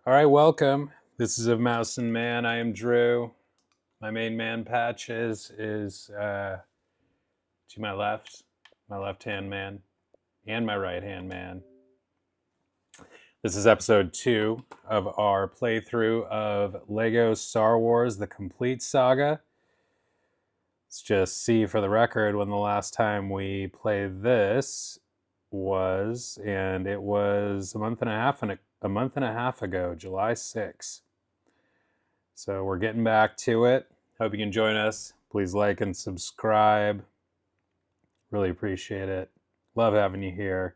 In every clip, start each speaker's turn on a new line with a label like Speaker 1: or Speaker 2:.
Speaker 1: All right, welcome. This is Of Mouse and Man. I am Drew. My main man Patches is to my left-hand man, and my right-hand man. This is episode 2 of our playthrough of Lego Star Wars: The Complete Saga. Let's just see for the record when the last time we played this was, and it was a month and a half ago, July 6th. So we're getting back to it. Hope you can join us. Please like and subscribe. Really appreciate it. Love having you here.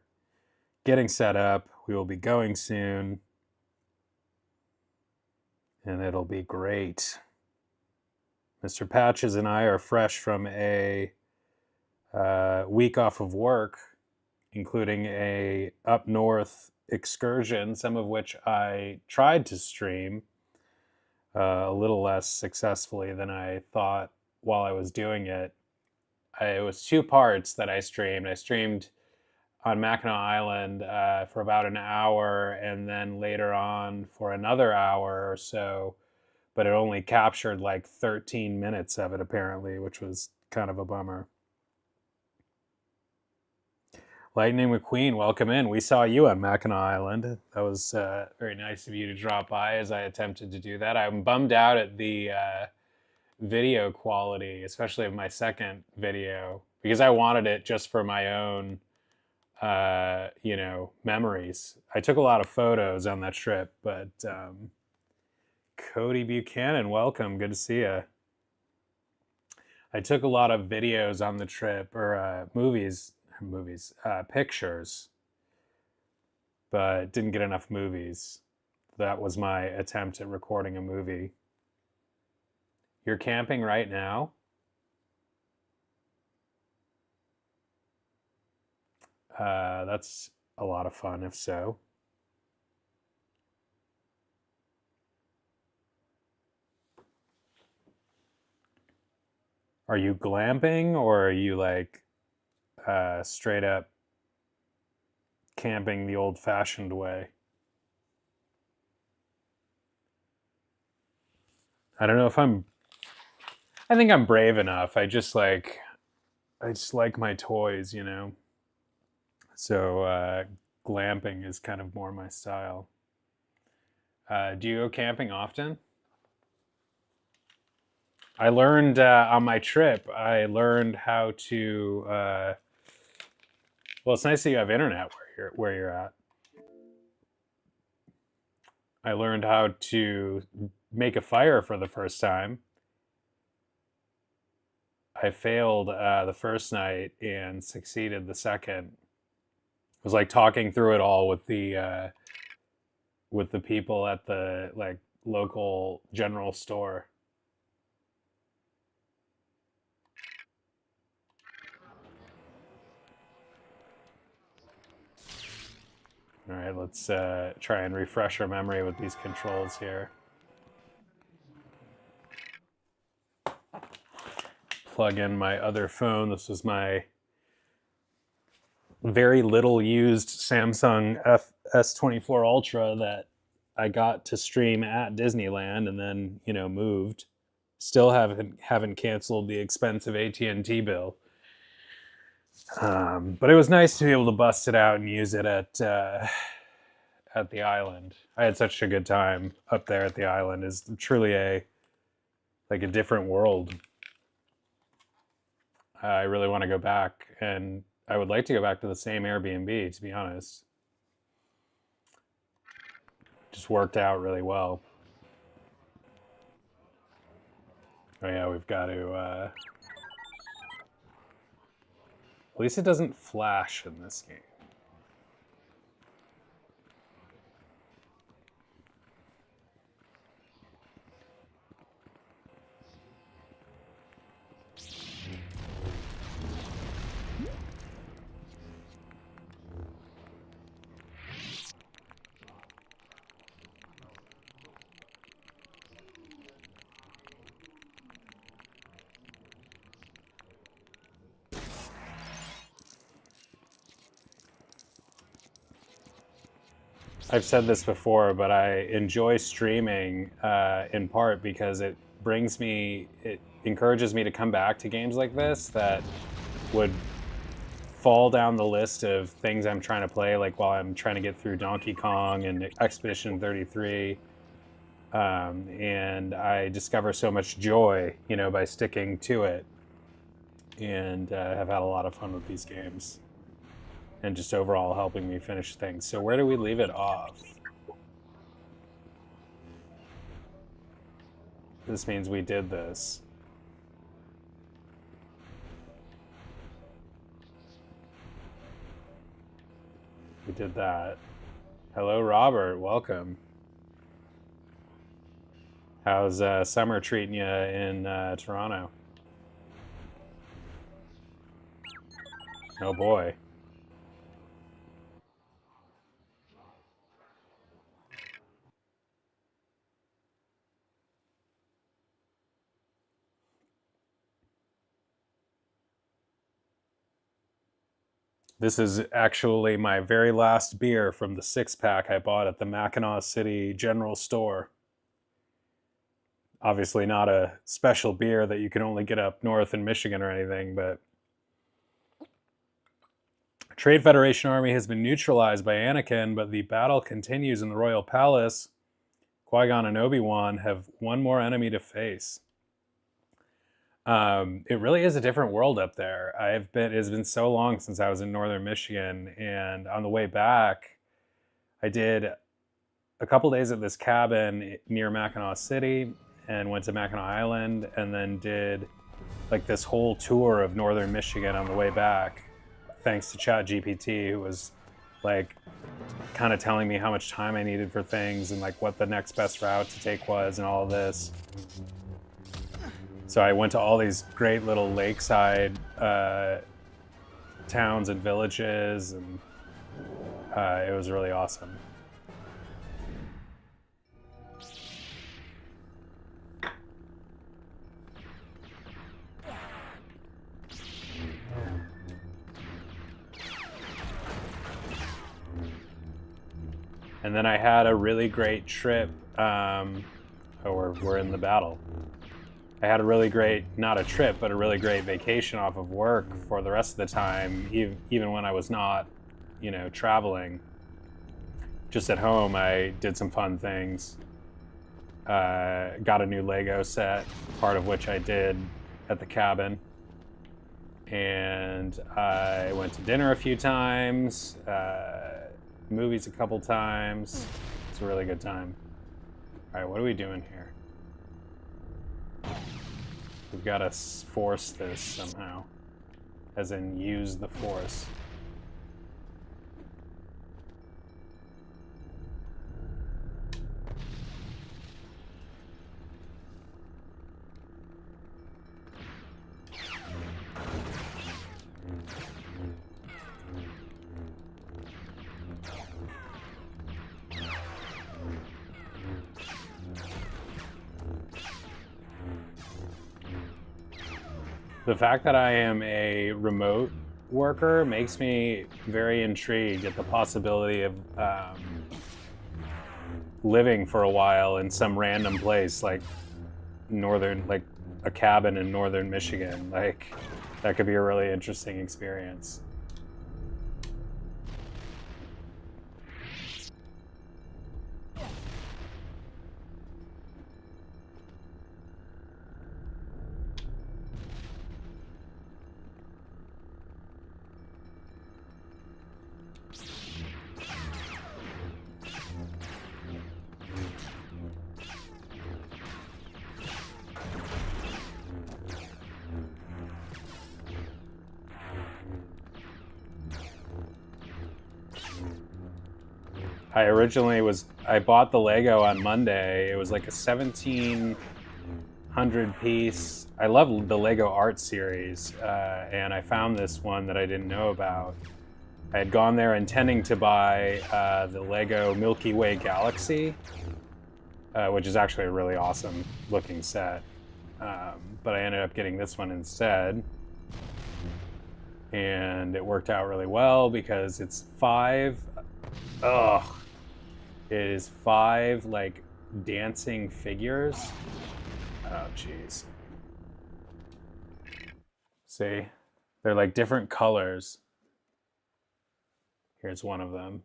Speaker 1: Getting set up. We will be going soon. And it'll be great. Mr. Patches and I are fresh from a week off of work, including a up north excursion, some of which I tried to stream a little less successfully than I thought while I was doing it. It was 2 parts that I streamed. I streamed on Mackinac Island for about an hour, and then later on for another hour or so, but it only captured like 13 minutes of it apparently, which was kind of a bummer. Lightning McQueen, welcome in. We saw you on Mackinac Island. That was very nice of you to drop by as I attempted to do that. I'm bummed out at the video quality, especially of my second video, because I wanted it just for my own, memories. I took a lot of photos on that trip, but Cody Buchanan, welcome. Good to see you. I took a lot of videos on the trip, or pictures, but didn't get enough movies. That was my attempt at recording a movie. You're camping right now? That's a lot of fun, if so. Are you glamping, or are you like straight up camping the old-fashioned way? I don't know if I think I'm brave enough. I just like my toys, you know. So glamping is kind of more my style. Do you go camping often? I learned on my trip, I learned how to, well, it's nice that you have internet where you're at. I learned how to make a fire for the first time. I failed the first night and succeeded the second. It was like talking through it all with the people at the like local general store. All right, let's try and refresh our memory with these controls here. Plug in my other phone. This is my very little used Samsung S24 Ultra that I got to stream at Disneyland and then, moved. Still haven't canceled the expensive AT&T bill. But it was nice to be able to bust it out and use it at the island. I had such a good time up there at the island. It's truly a different world. I really want to go back, and I would like to go back to the same Airbnb, to be honest. Just worked out really well. Oh yeah, we've got to... at least it doesn't flash in this game. I've said this before, but I enjoy streaming in part because it encourages me to come back to games like this that would fall down the list of things I'm trying to play, like while I'm trying to get through Donkey Kong and Expedition 33. And I discover so much joy, by sticking to it, and have had a lot of fun with these games, and just overall helping me finish things. So where do we leave it off? This means we did this. We did that. Hello, Robert. Welcome. How's summer treating you in Toronto? Oh boy. This is actually my very last beer from the 6-pack I bought at the Mackinac City General Store. Obviously not a special beer that you can only get up north in Michigan or anything, but Trade Federation army has been neutralized by Anakin, but the battle continues in the Royal Palace. Qui-Gon and Obi-Wan have one more enemy to face. It really is a different world up there. It's been so long since I was in northern Michigan, and on the way back, I did a couple days at this cabin near Mackinac City and went to Mackinac Island, and then did like this whole tour of northern Michigan on the way back, thanks to ChatGPT, who was like kind of telling me how much time I needed for things and like what the next best route to take was and all of this. So I went to all these great little lakeside towns and villages, and it was really awesome. And then I had a really great trip. We're in the battle. I had a really great, not a trip, but a really great vacation off of work for the rest of the time, even when I was not, traveling. Just at home, I did some fun things. Got a new Lego set, part of which I did at the cabin. And I went to dinner a few times, movies a couple times. It's a really good time. All right, what are we doing here? We've got to force this somehow, as in use the force. The fact that I am a remote worker makes me very intrigued at the possibility of living for a while in some random place like a cabin in northern Michigan. Like, that could be a really interesting experience. I bought the Lego on Monday. It was like a 1,700 piece. I love the Lego art series, and I found this one that I didn't know about. I had gone there intending to buy the Lego Milky Way Galaxy, which is actually a really awesome looking set. But I ended up getting this one instead. And it worked out really well because it's 5. Ugh. is 5 like dancing figures. Oh jeez. See? They're like different colors. Here's one of them.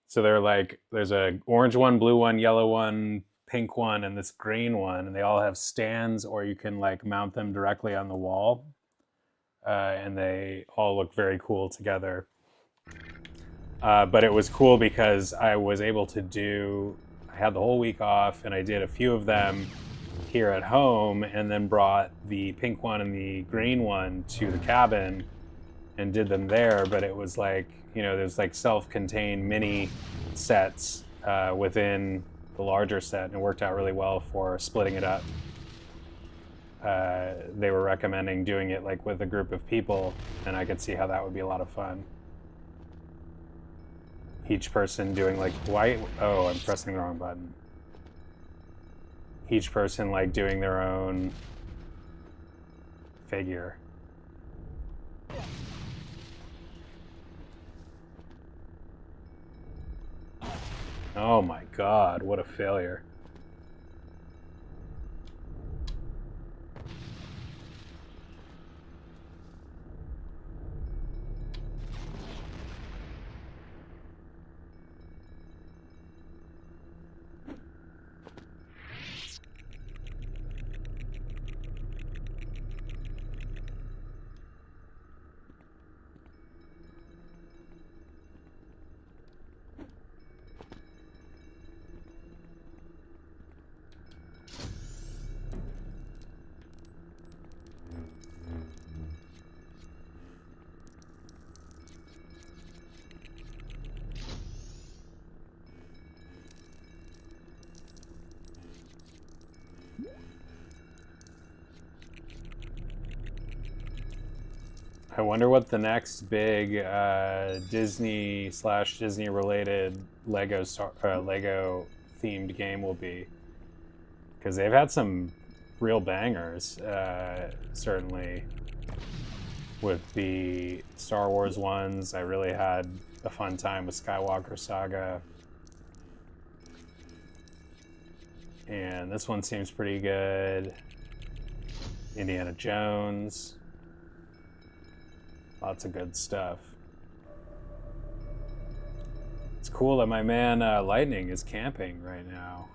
Speaker 1: So they're like, there's a orange one, blue one, yellow one, pink one, and this green one, and they all have stands, or you can like mount them directly on the wall, and they all look very cool together. But it was cool because I was able to do. I had the whole week off, and I did a few of them here at home, and then brought the pink one and the green one to the cabin and did them there. But it was like, you know, there's like self-contained mini sets within the larger set, and it worked out really well for splitting it up. They were recommending doing it like with a group of people, and I could see how that would be a lot of fun. Each person doing like white. Oh, I'm pressing the wrong button. Each person like doing their own figure. Oh my god, what a failure. I wonder what the next big Disney/Disney related Lego themed game will be, because they've had some real bangers, certainly with the Star Wars ones. I really had a fun time with Skywalker Saga, and this one seems pretty good. Indiana Jones. Lots of good stuff. It's cool that my man Lightning is camping right now.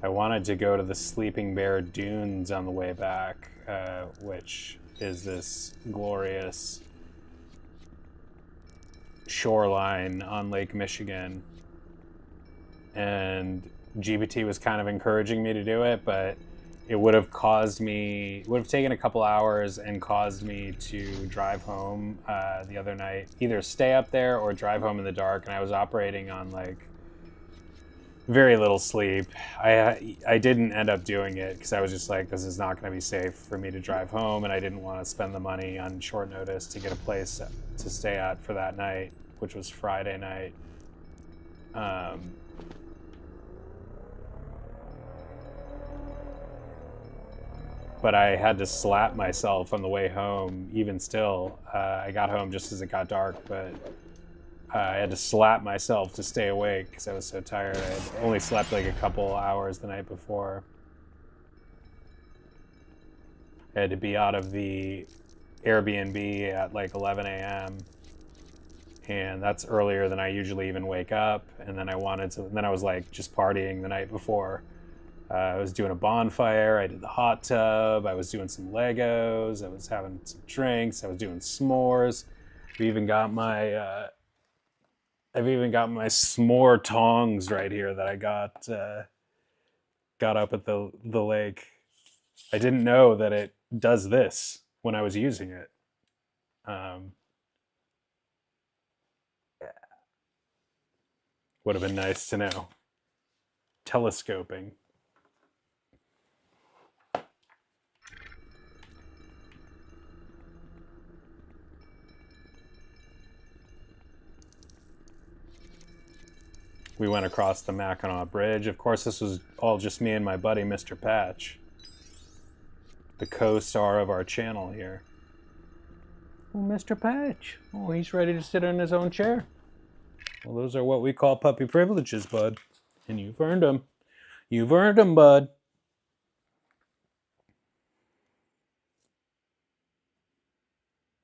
Speaker 1: I wanted to go to the Sleeping Bear Dunes on the way back, which is this glorious shoreline on Lake Michigan. And GPT was kind of encouraging me to do it, but it would have taken a couple hours and caused me to drive home the other night, either stay up there or drive home in the dark. And I was operating on like very little sleep. I didn't end up doing it because I was just like, this is not going to be safe for me to drive home, and I didn't want to spend the money on short notice to get a place to stay at for that night, which was Friday night. But I had to slap myself on the way home. Even still, I got home just as it got dark, but I had to slap myself to stay awake because I was so tired. I had only slept like a couple hours the night before. I had to be out of the Airbnb at like 11 a.m. and that's earlier than I usually even wake up. And then I was like just partying the night before. I was doing a bonfire. I did the hot tub. I was doing some Legos. I was having some drinks. I was doing s'mores. I've even got my s'more tongs right here that I got up at the lake. I didn't know that it does this when I was using it. Would have been nice to know. Telescoping. we went across the Mackinac Bridge. Of course, this was all just me and my buddy, Mr. Patch, the co-star of our channel here. Oh, Mr. Patch. Oh, he's ready to sit in his own chair. Well, those are what we call puppy privileges, bud. And you've earned them. You've earned them, bud.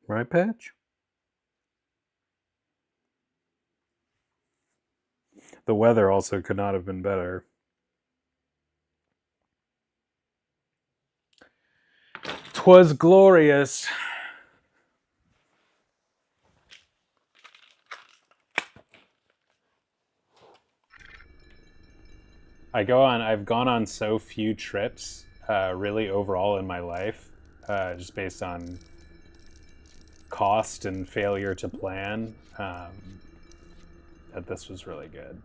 Speaker 1: Right, Patch? The weather also could not have been better. 'Twas glorious. I've gone on so few trips, really overall in my life, just based on cost and failure to plan, that this was really good.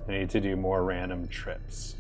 Speaker 1: I need to do more random trips.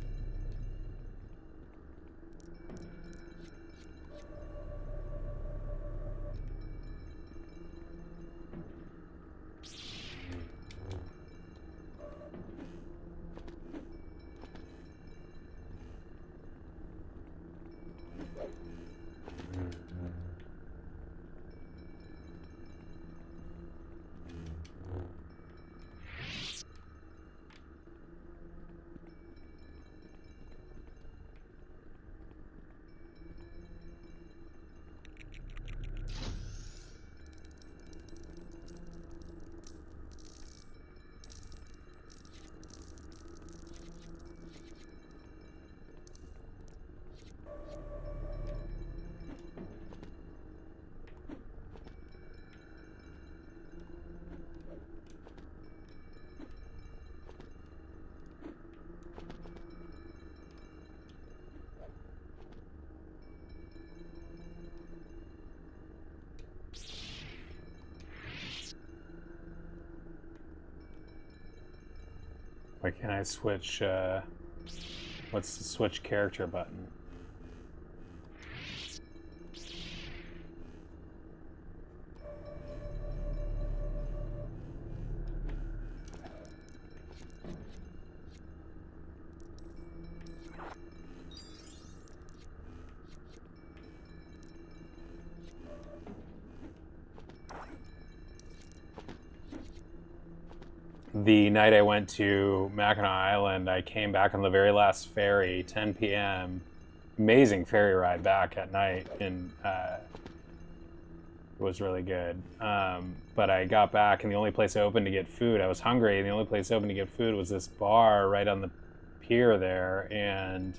Speaker 1: Why can't I switch, what's the switch character button? The night I went to Mackinac Island, I came back on the very last ferry, 10 p.m. Amazing ferry ride back at night, and it was really good. But I got back, and the only place open to get food, I was hungry, and the only place open to get food was this bar right on the pier there, and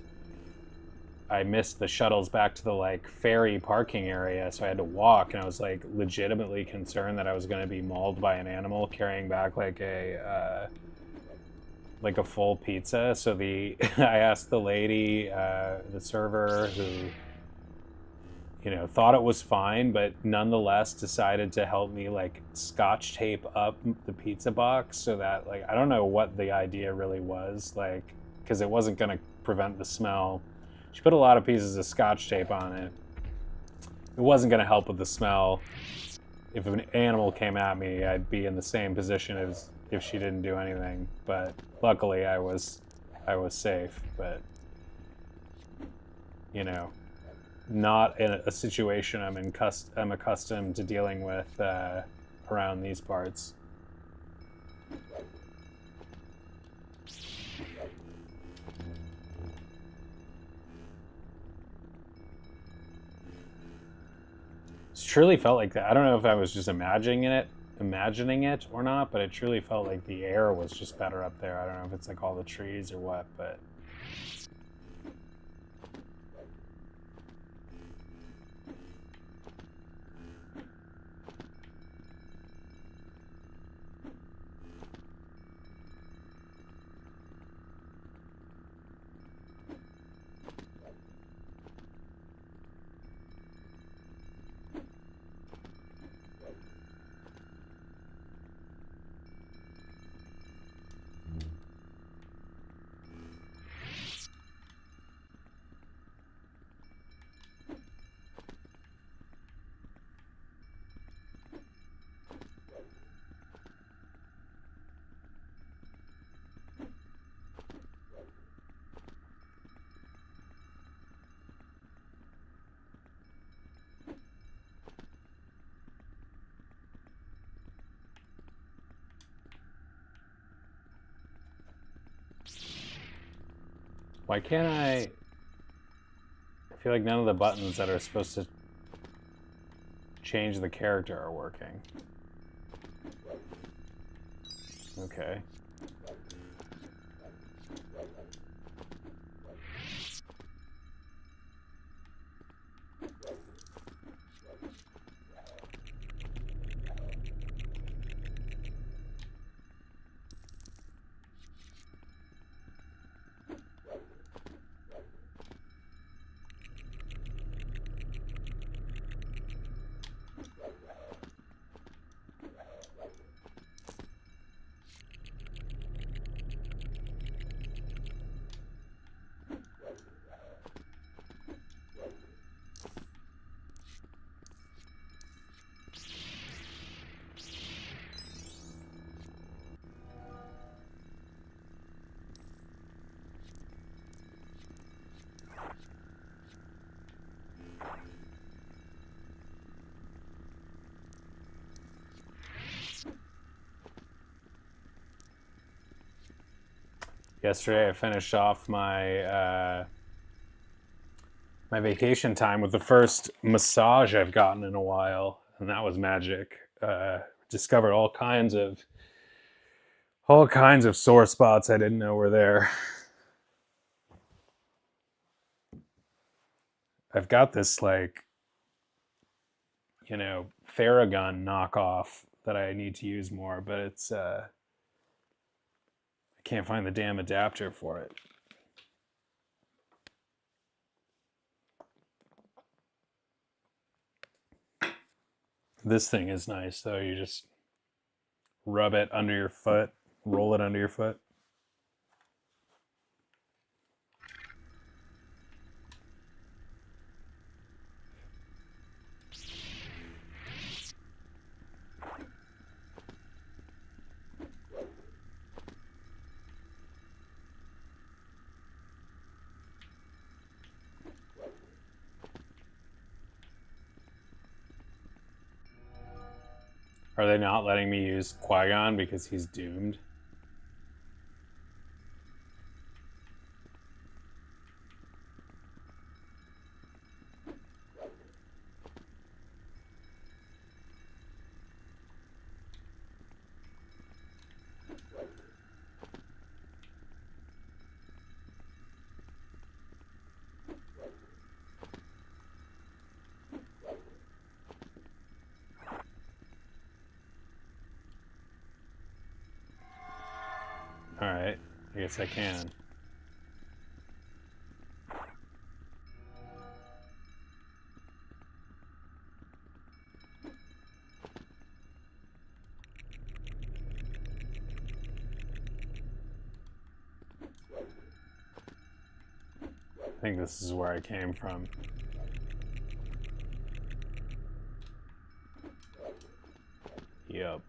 Speaker 1: I missed the shuttles back to the ferry parking area, so I had to walk, and I was legitimately concerned that I was going to be mauled by an animal carrying back a full pizza. So I asked the lady, the server, who thought it was fine, but nonetheless decided to help me scotch tape up the pizza box so that I don't know what the idea really was, because it wasn't going to prevent the smell. She put a lot of pieces of scotch tape on it. It wasn't going to help with the smell. If an animal came at me, I'd be in the same position as if she didn't do anything. But luckily, I was safe. But not in a situation I'm accustomed to dealing with around these parts. Truly felt like that. I don't know if I was just imagining it or not, but it truly felt like the air was just better up there. I don't know if it's all the trees or what, but Why can't I feel like none of the buttons that are supposed to change the character are working. Okay. Yesterday I finished off my my vacation time with the first massage I've gotten in a while, and that was magic. Discovered all kinds of sore spots I didn't know were there. I've got this like, you know, Theragun knockoff that I need to use more, but it's I can't find the damn adapter for it. This thing is nice though. You just rub it under your foot, roll it under your foot. Are they not letting me use Qui-Gon because he's doomed? Alright, I guess I can. I think this is where I came from. Yep.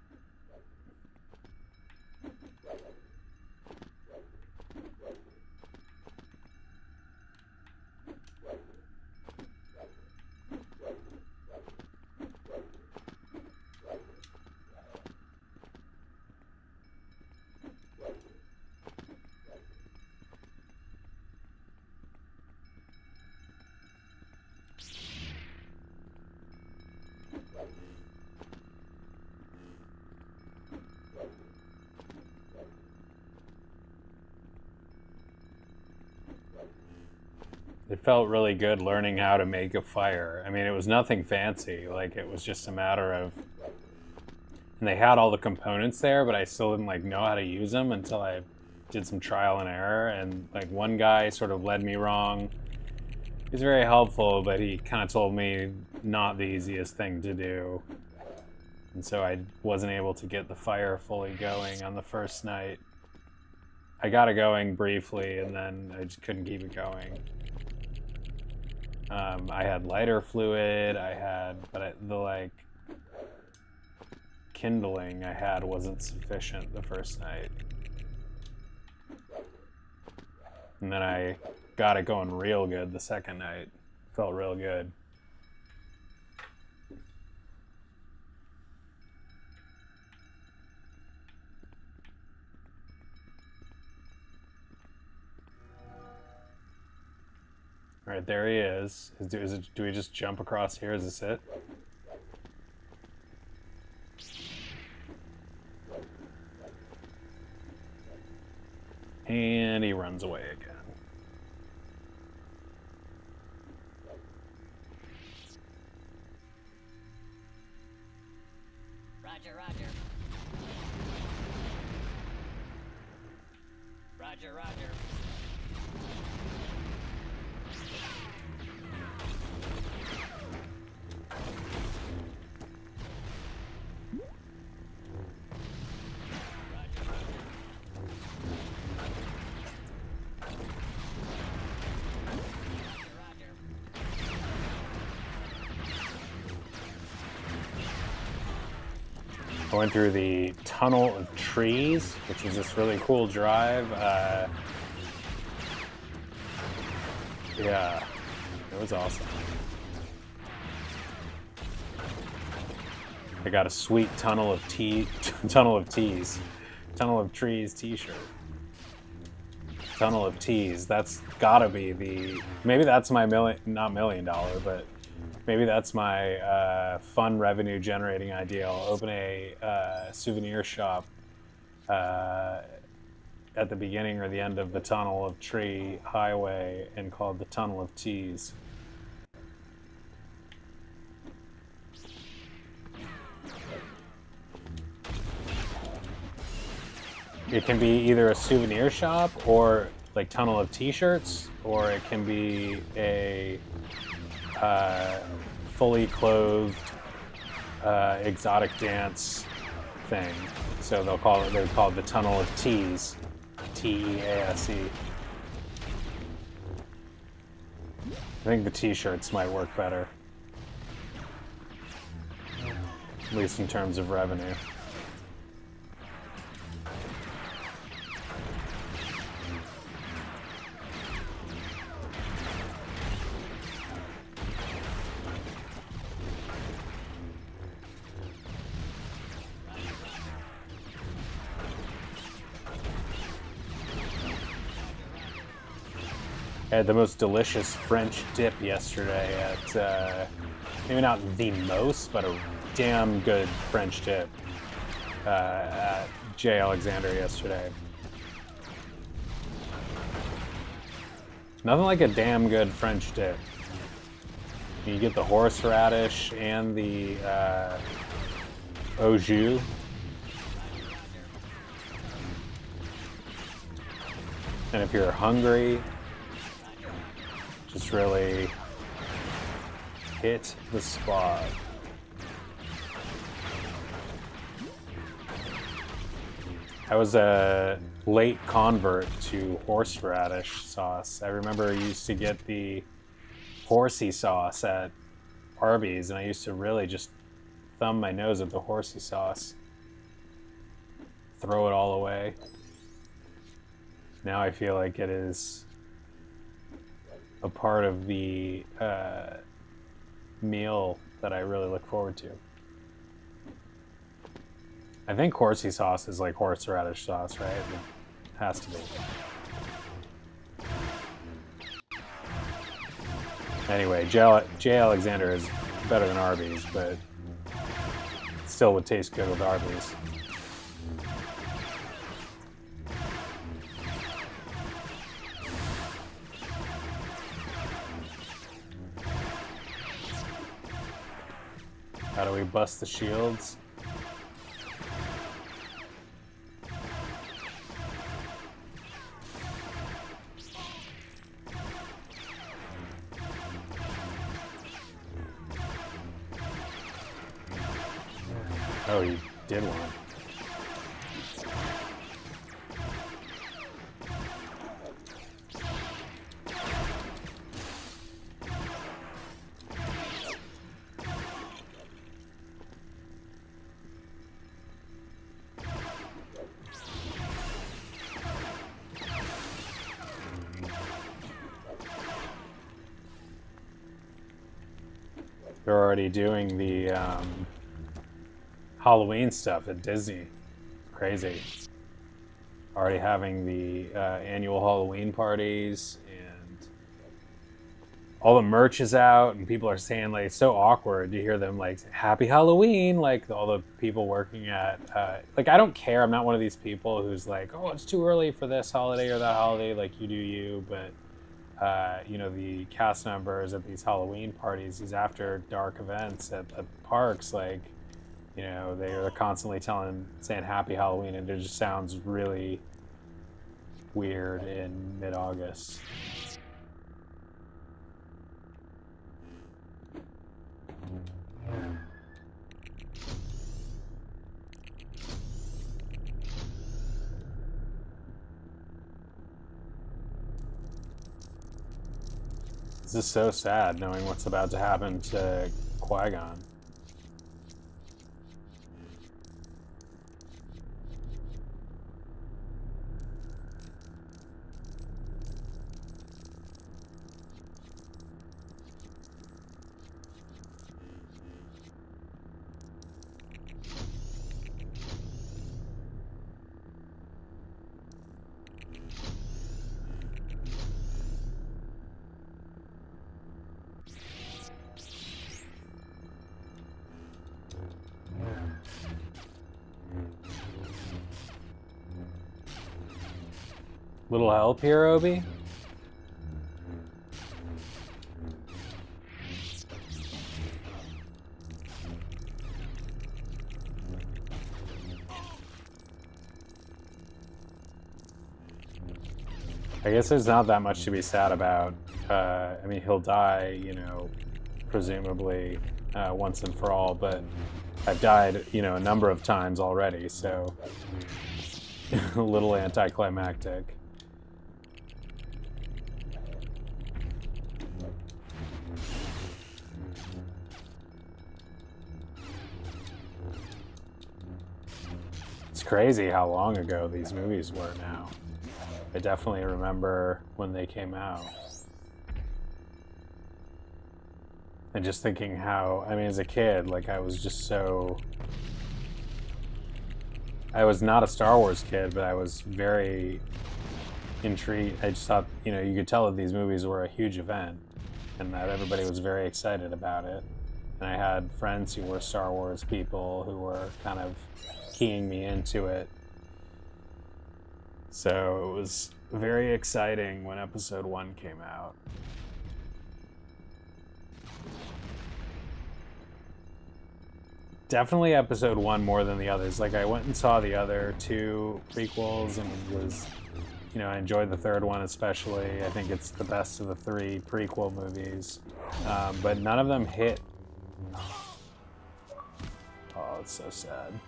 Speaker 1: It felt really good learning how to make a fire. I mean, it was nothing fancy. Like, it was just a matter of... And they had all the components there, but I still didn't, like, know how to use them until I did some trial and error. And, like, one guy sort of led me wrong. He was very helpful, but he kind of told me not the easiest thing to do. And so I wasn't able to get the fire fully going on the first night. I got it going briefly, and then I just couldn't keep it going. I had lighter fluid, but the like kindling I had wasn't sufficient the first night. And then I got it going real good the second night. Felt real good. right, there he is. Do we just jump across here? Is this it? And he runs away again.
Speaker 2: Roger, roger. Roger, roger.
Speaker 1: I went through the Tunnel of Trees, which was this really cool drive. Yeah, it was awesome. I got a sweet Tunnel of Trees t-shirt. Tunnel of Tees. That's gotta be the, maybe that's my not $1 million, but maybe that's my fun revenue generating idea. I'll open a souvenir shop at the beginning or the end of the Tunnel of Tree Highway and called the Tunnel of Tees. It can be either a souvenir shop or like Tunnel of T-shirts, or it can be a fully clothed exotic dance thing. So they're called the Tunnel of Tees, T-E-A-S-E. I think the T-shirts might work better, at least in terms of revenue. I had the most delicious French dip yesterday at, maybe not the most, but a damn good French dip at J. Alexander yesterday. Nothing like a damn good French dip. You get the horseradish and the au jus. And if you're hungry, just really hit the spot. I was a late convert to horseradish sauce. I remember I used to get the horsey sauce at Arby's, and I used to really just thumb my nose at the horsey sauce, throw it all away. Now I feel like it is a part of the meal that I really look forward to. I think horsey sauce is like horseradish sauce, right? It has to be. Anyway, J. Alexander is better than Arby's, but still would taste good with Arby's. How do we bust the shields? Oh, you did one. They're already doing the Halloween stuff at Disney. Crazy. Already having the annual Halloween parties, and all the merch is out and people are saying, like, it's so awkward to hear them like happy Halloween, like all the people working at like, I don't care, I'm not one of these people who's like, oh, it's too early for this holiday or that holiday, like you do you. But you know, the cast members at these Halloween parties, these after dark events at the parks, like, you know, they are constantly saying happy Halloween, and it just sounds really weird in mid-August. This is so sad, knowing what's about to happen to Qui-Gon. Little help here, Obi? I guess there's not that much to be sad about. I mean, he'll die, you know, presumably once and for all, but I've died, you know, a number of times already, so a little anticlimactic. It's crazy how long ago these movies were now. I definitely remember when they came out. And just thinking how, I mean, as a kid, like, I was just so... I was not a Star Wars kid, but I was very intrigued. I just thought, you know, you could tell that these movies were a huge event and that everybody was very excited about it. And I had friends who were Star Wars people who were kind of keying me into it. So it was very exciting when Episode 1 came out. Definitely Episode 1 more than the others. Like, I went and saw the other two prequels and was, you know, I enjoyed the third one especially. I think it's the best of the three prequel movies. But none of them hit. Oh, it's so sad.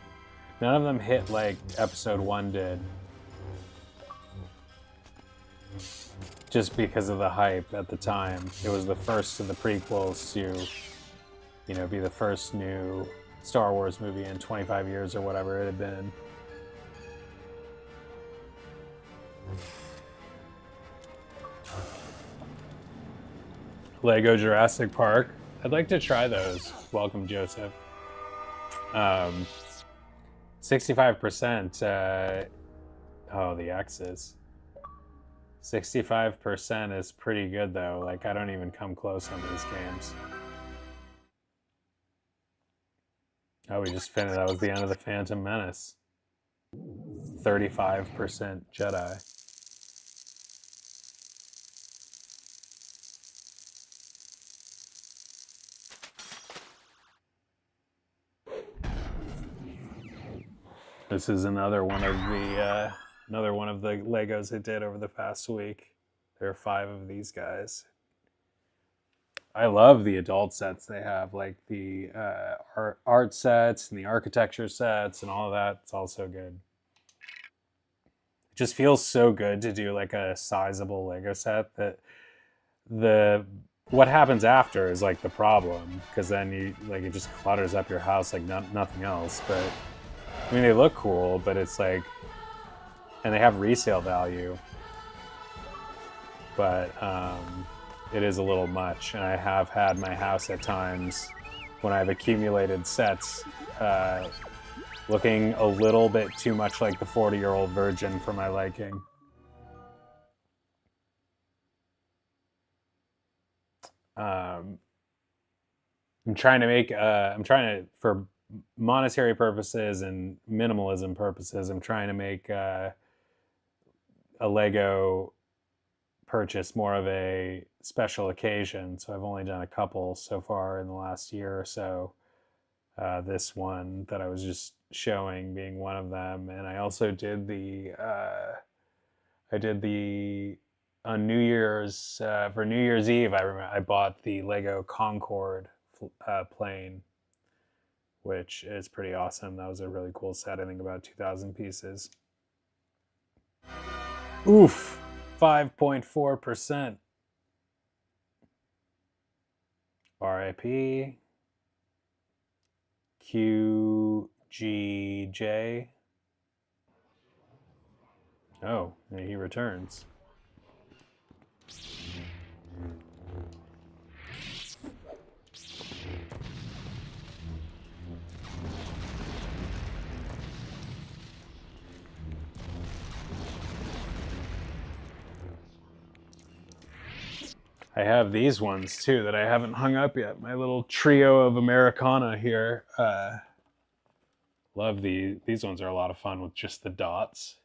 Speaker 1: None of them hit like Episode 1 did. Just because of the hype at the time. It was the first of the prequels to, you know, be the first new Star Wars movie in 25 years or whatever it had been. Lego Jurassic Park. I'd like to try those. Welcome, Joseph. 65%. Oh, the X's. 65% is pretty good, though. Like, I don't even come close on these games. Oh, we just finished. That was the end of the Phantom Menace. 35% Jedi. This is another one of the Legos it did over the past week. There are 5 of these guys. I love the adult sets they have, like the art sets and the architecture sets and all of that. It's all so good. It just feels so good to do like a sizable Lego set that what happens after is like the problem, because then you like it just clutters up your house like nothing else. But I mean, they look cool, but it's like, and they have resale value, but it is a little much. And I have had my house at times when I've accumulated sets looking a little bit too much like the 40-year-old virgin for my liking. I'm trying to make. I'm trying to, for monetary purposes and minimalism purposes, I'm trying to make a Lego purchase more of a special occasion. So I've only done a couple so far in the last year or so. This one that I was just showing being one of them, and I also did the on New Year's for New Year's Eve. I bought the Lego Concorde plane, which is pretty awesome. That was a really cool set. I think about 2,000 pieces. Oof, 5.4%. RIP. QGJ. Oh, he returns. I have these ones too that I haven't hung up yet. My little trio of Americana here. Love these. These ones are a lot of fun with just the dots.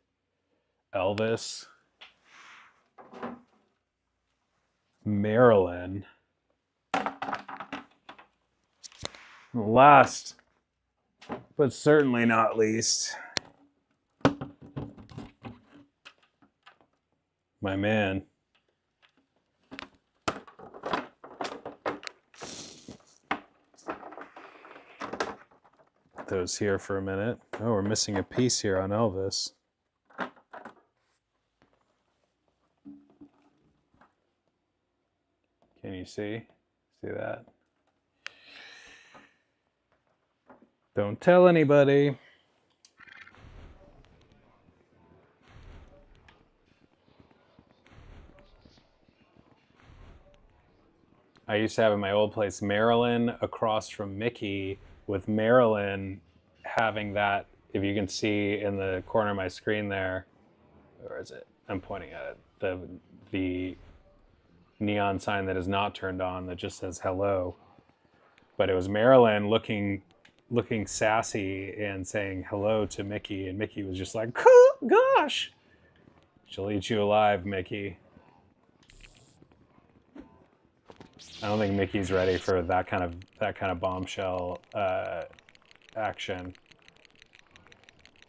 Speaker 1: Elvis. Marilyn. Last, but certainly not least, my man. Those here for a minute. Oh, we're missing a piece here on Elvis. Can you see? See that? Don't tell anybody. I used to have in my old place Marilyn across from Mickey, with Marilyn having that, if you can see in the corner of my screen there, or is it? I'm pointing at it. The neon sign that is not turned on that just says hello. But it was Marilyn looking sassy and saying hello to Mickey, and Mickey was just like, gosh, she'll eat you alive, Mickey. I don't think Mickey's ready for that kind of bombshell action.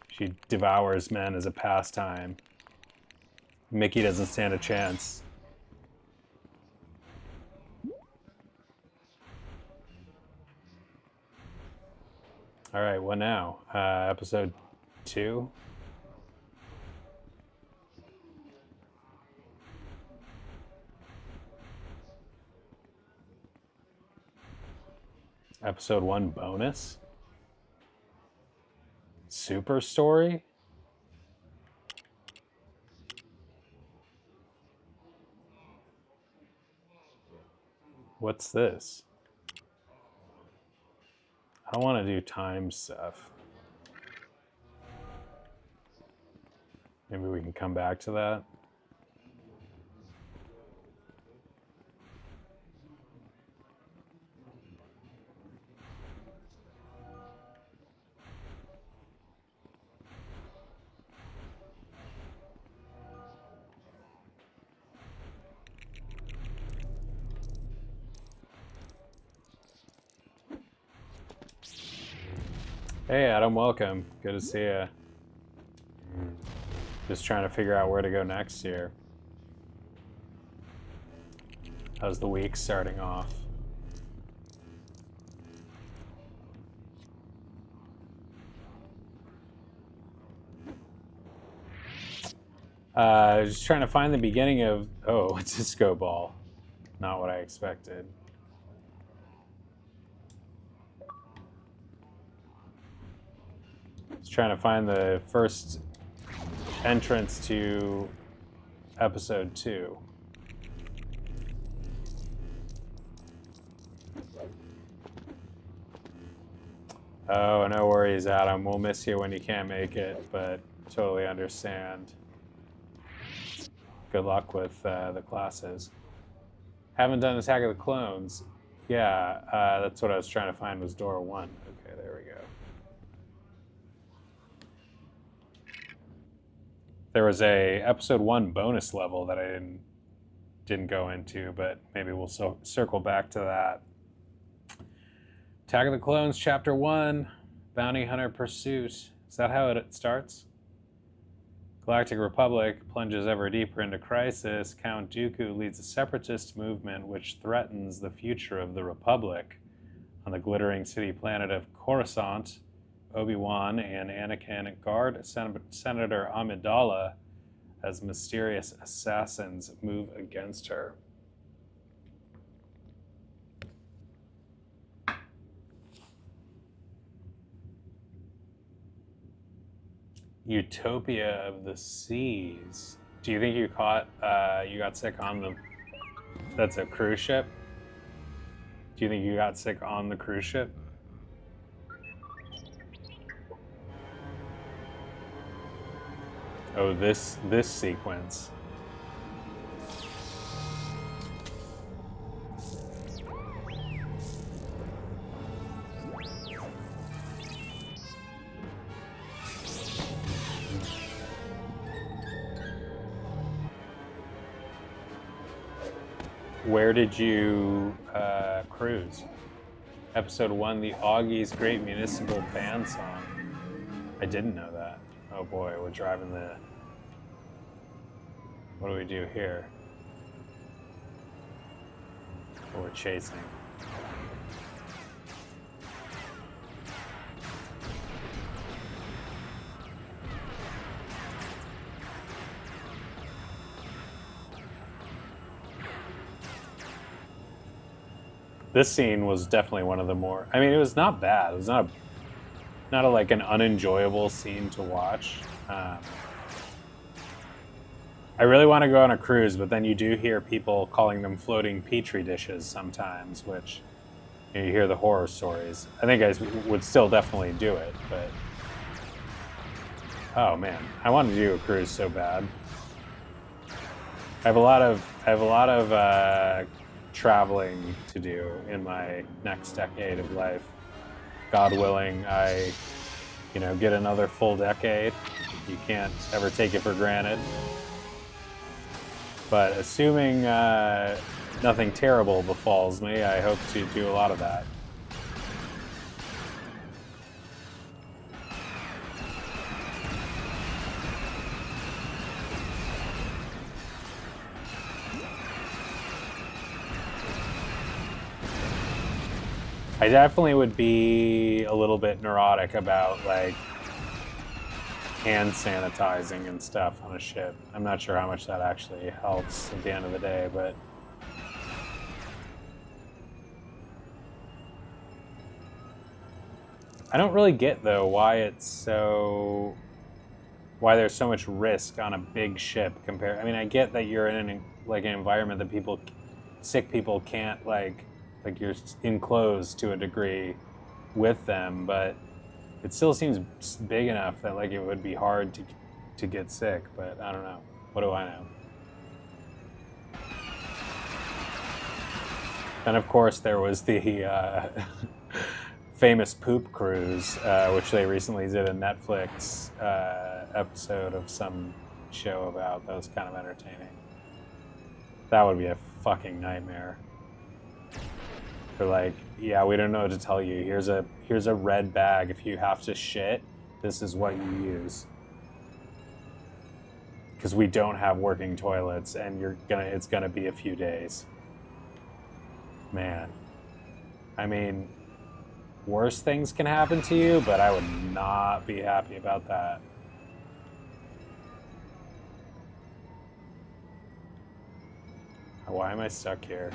Speaker 1: She devours men as a pastime. Mickey doesn't stand a chance. All right, what now? Episode 2. Episode 1 bonus? Super story? What's this? I don't want to do time stuff. Maybe we can come back to that. Hey Adam, welcome. Good to see you. Just trying to figure out where to go next here. How's the week starting off? Just trying to find the beginning of... Oh, it's a disco ball. Not what I expected. Just trying to find the first entrance to episode 2. Oh, no worries, Adam. We'll miss you when you can't make it, but totally understand. Good luck with the classes. Haven't done Attack of the Clones. Yeah, that's what I was trying to find was door 1. Okay, there we go. There was a episode 1 bonus level that I didn't go into, but maybe we'll circle back to that. Attack of the Clones, Chapter 1, Bounty Hunter Pursuit. Is that how it starts? Galactic Republic plunges ever deeper into crisis. Count Dooku leads a separatist movement which threatens the future of the Republic. On the glittering city planet of Coruscant, Obi-Wan and Anakin guard Senator Amidala as mysterious assassins move against her. Utopia of the Seas. Do you think you got sick on the... That's a cruise ship? Do you think you got sick on the cruise ship? Oh, this sequence. Where did you cruise? Episode 1, the Augie's Great Municipal Band Song. I didn't know that. Oh boy, we're driving the... What do we do here? Oh, we're chasing. This scene was definitely one of the more... I mean, it was not bad. It was not like an unenjoyable scene to watch. I really want to go on a cruise, but then you do hear people calling them floating petri dishes sometimes, which you hear the horror stories. I think I would still definitely do it, but oh man, I want to do a cruise so bad. I have a lot of traveling to do in my next decade of life. God willing, I get another full decade. You can't ever take it for granted. But assuming nothing terrible befalls me, I hope to do a lot of that. I definitely would be a little bit neurotic about like hand sanitizing and stuff on a ship. I'm not sure how much that actually helps at the end of the day, but I don't really get though why there's so much risk on a big ship compared. I mean, I get that you're in an environment that sick people can't like you're enclosed to a degree with them, but it still seems big enough that like it would be hard to get sick, but I don't know. What do I know? And of course there was the famous poop cruise, which they recently did a Netflix episode of some show about. That was kind of entertaining. That would be a fucking nightmare. They're like, yeah, we don't know what to tell you. Here's a red bag. If you have to shit, this is what you use. Because we don't have working toilets, and it's gonna be a few days. Man, I mean, worse things can happen to you, but I would not be happy about that. Why am I stuck here?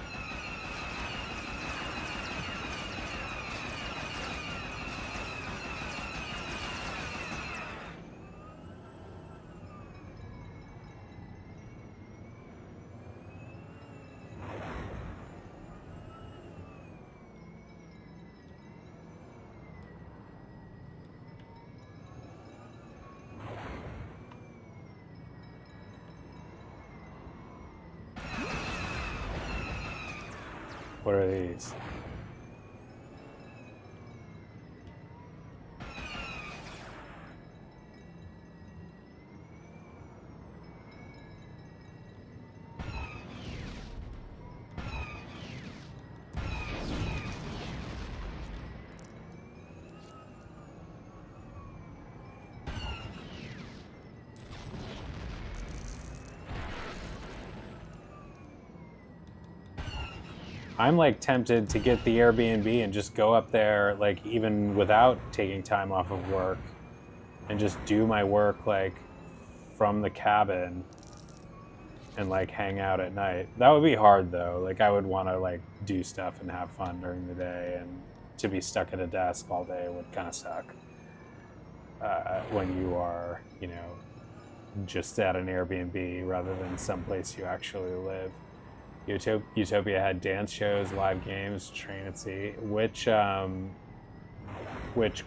Speaker 1: What are these? I'm like tempted to get the Airbnb and just go up there, like even without taking time off of work, and just do my work like from the cabin and like hang out at night. That would be hard though. Like I would want to like do stuff and have fun during the day, and to be stuck at a desk all day would kind of suck. When you are, you know, just at an Airbnb rather than someplace you actually live. Utopia had dance shows, live games, train at sea. Which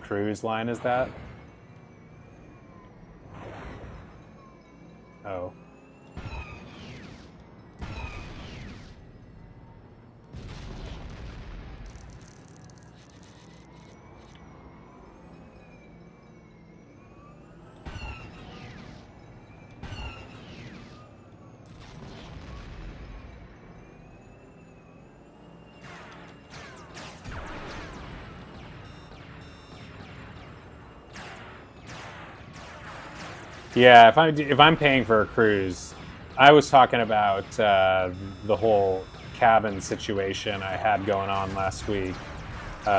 Speaker 1: cruise line is that? Oh. Yeah, if I'm paying for a cruise, I was talking about the whole cabin situation I had going on last week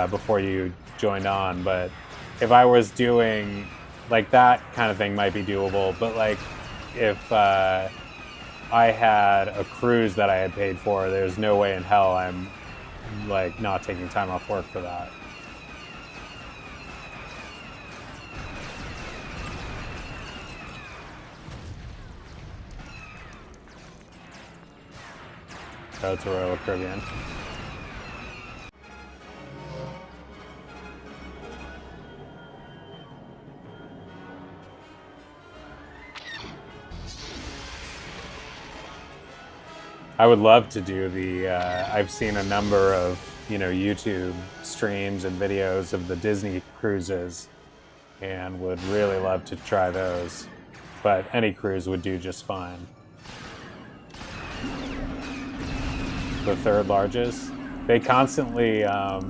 Speaker 1: before you joined on. But if I was doing like that kind of thing, might be doable. But like if I had a cruise that I had paid for, there's no way in hell I'm like not taking time off work for that. Go to Royal Caribbean. I would love to do the. I've seen a number of YouTube streams and videos of the Disney cruises, and would really love to try those. But any cruise would do just fine. The third largest. They constantly, are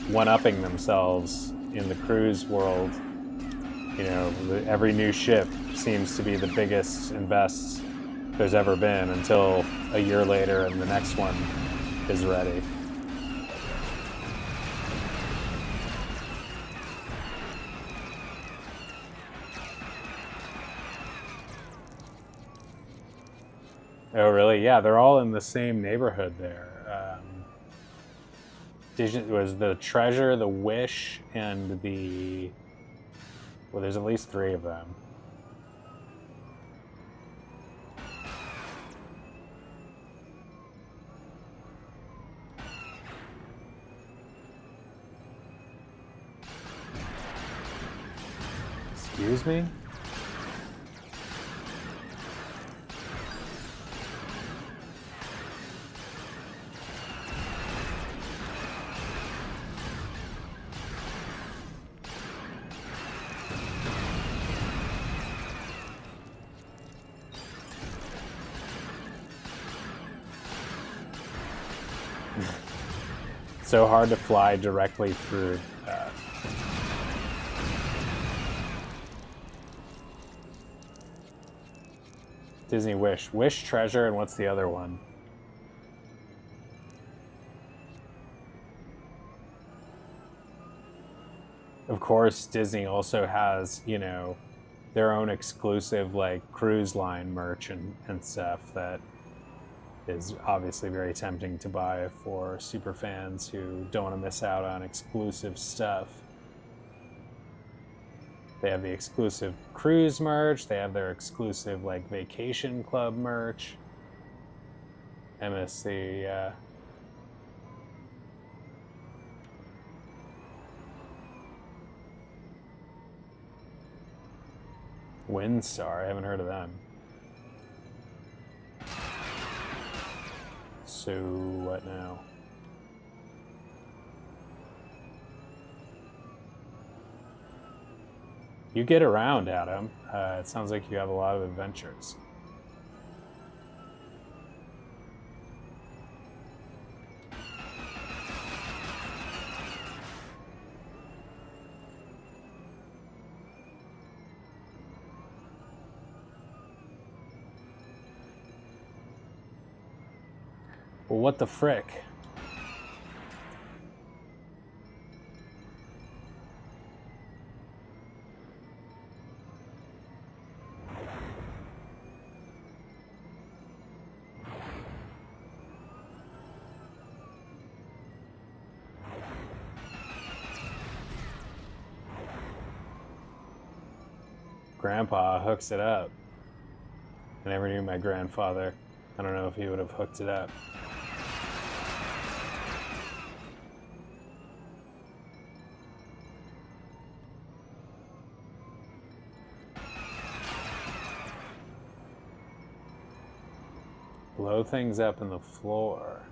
Speaker 1: one-upping themselves in the cruise world. Every new ship seems to be the biggest and best there's ever been until a year later and the next one is ready. Oh, really? Yeah, they're all in the same neighborhood there. It was the Treasure, the Wish, and the... Well, there's at least 3 of them. Excuse me? So hard to fly directly through that. Disney Wish. Wish, Treasure, and what's the other one? Of course, Disney also has, their own exclusive, like, cruise line merch and stuff that is obviously very tempting to buy for super fans who don't want to miss out on exclusive stuff. They have the exclusive cruise merch. They have their exclusive like vacation club merch. MSC, Windstar, I haven't heard of them. So what now? You get around, Adam. It sounds like you have a lot of adventures. Well, what the frick? Grandpa hooks it up. I never knew my grandfather. I don't know if he would have hooked it up. Blow things up in the floor.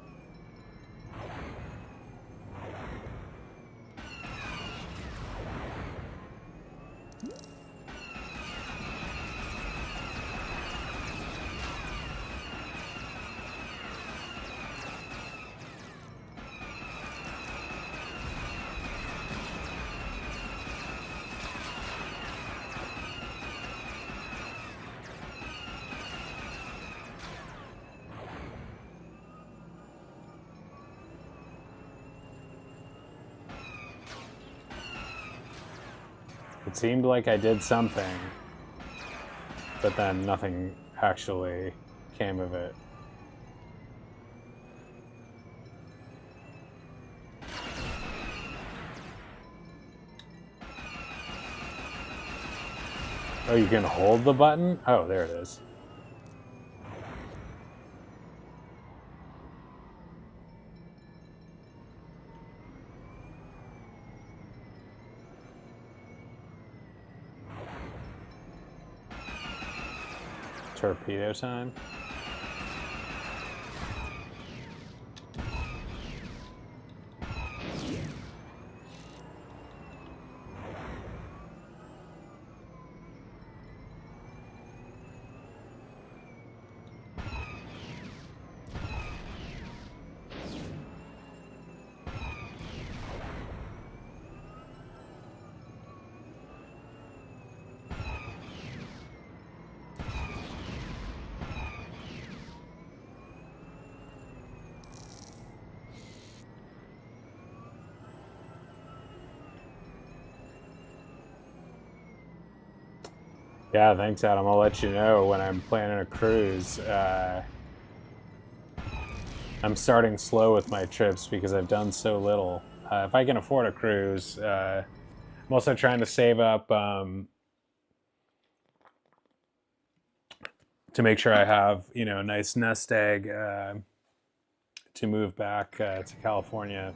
Speaker 1: It seemed like I did something, but then nothing actually came of it. Oh, you can hold the button? Oh, there it is. Torpedo time. Yeah, thanks, Adam. I'll let you know when I'm planning a cruise. I'm starting slow with my trips because I've done so little. If I can afford a cruise, I'm also trying to save up to make sure I have, a nice nest egg to move back to California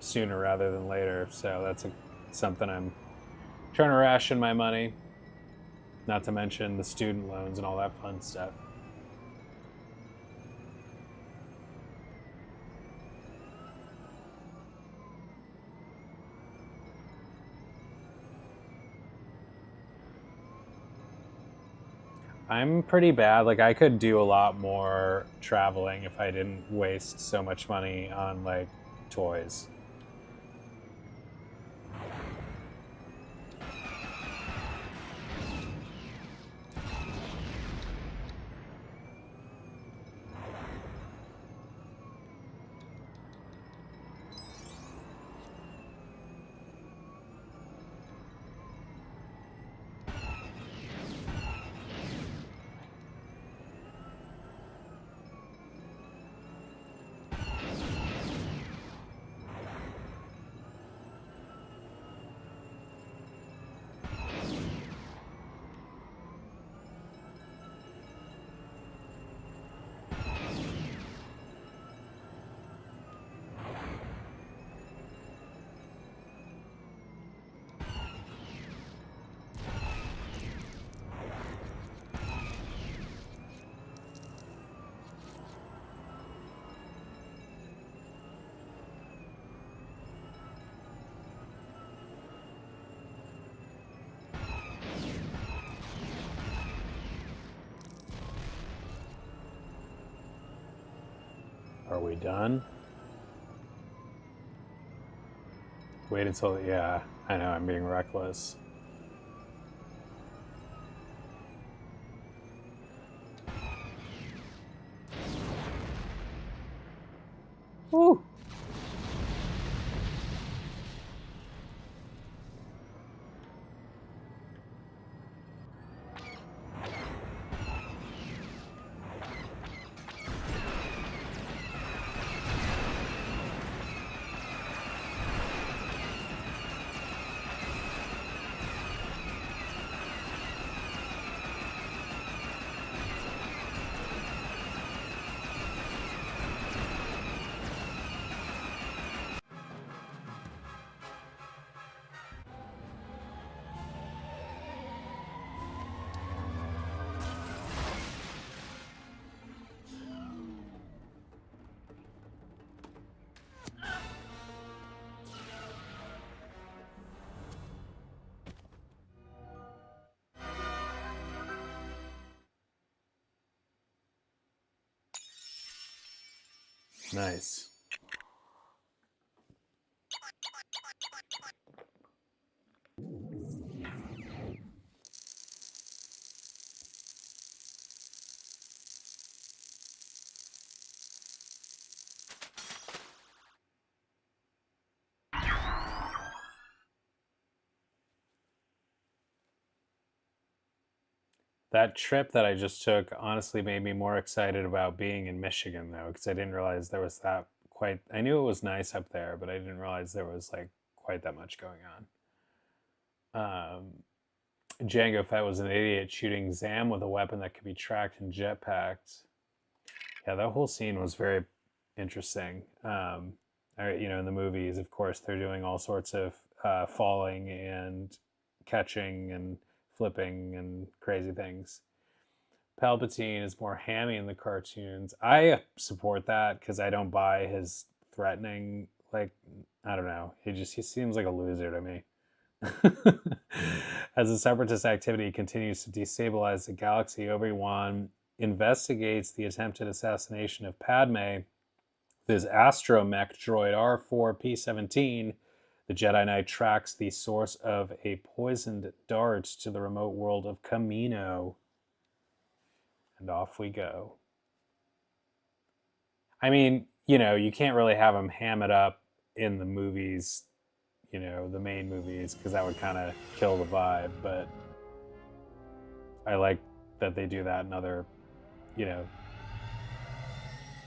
Speaker 1: sooner rather than later. So that's something I'm trying to ration my money. Not to mention the student loans and all that fun stuff. I'm pretty bad. Like, I could do a lot more traveling if I didn't waste so much money on, like, toys. Are we done? Wait until, yeah, I know, I'm being reckless. Woo! Nice. That trip that I just took honestly made me more excited about being in Michigan, though, because I didn't realize there was that quite. I knew it was nice up there, but I didn't realize there was like quite that much going on. Django Fett was an idiot shooting Zam with a weapon that could be tracked and jetpacked. Yeah, that whole scene was very interesting. In the movies, of course, they're doing all sorts of falling and catching and flipping and crazy things. Palpatine is more hammy in the cartoons. I support that because I don't buy his threatening. Like, I don't know. He seems like a loser to me. As the separatist activity continues to destabilize the galaxy, Obi-Wan investigates the attempted assassination of Padme with his astromech droid R4P17. The Jedi Knight tracks the source of a poisoned dart to the remote world of Kamino. And off we go. I mean, you can't really have him ham it up in the movies, the main movies, because that would kind of kill the vibe. But I like that they do that in other,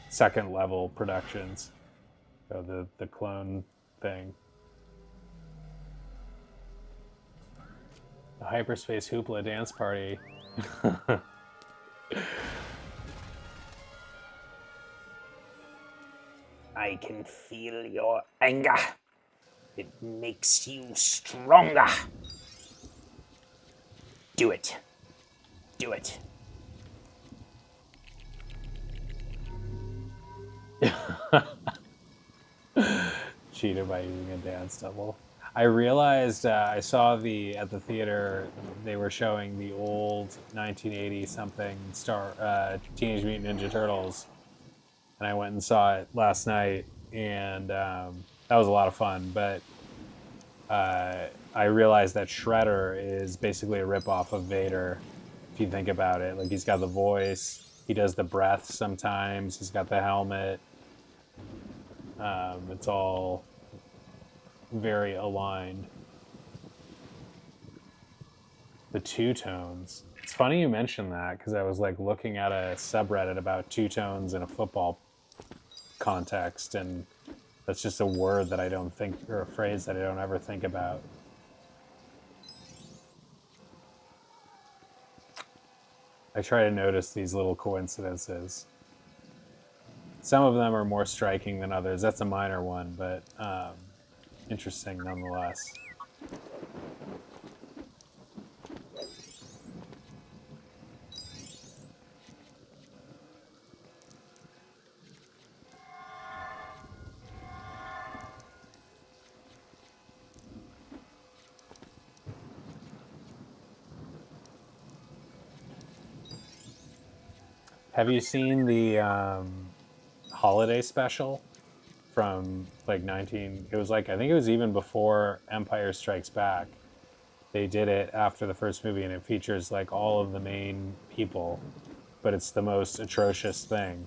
Speaker 1: second level productions. So the clone thing. The hyperspace hoopla dance party. I can feel your anger. It makes you stronger. Do it. Do it. Cheated by using a dance double. I realized I saw at the theater they were showing the old 1980 something Teenage Mutant Ninja Turtles, and I went and saw it last night, and that was a lot of fun. But I realized that Shredder is basically a ripoff of Vader. If you think about it, like he's got the voice, he does the breath sometimes, he's got the helmet. It's all very aligned. The two tones. It's funny you mentioned that because I was like looking at a subreddit about two tones in a football context, and that's just a word that I don't think, or a phrase that I don't ever think about. I try to notice these little coincidences. Some of them are more striking than others. That's a minor one, but interesting nonetheless. Have you seen the holiday special from like 19. It was like, I think it was even before Empire Strikes Back. They did it after the first movie, and it features like all of the main people, but it's the most atrocious thing.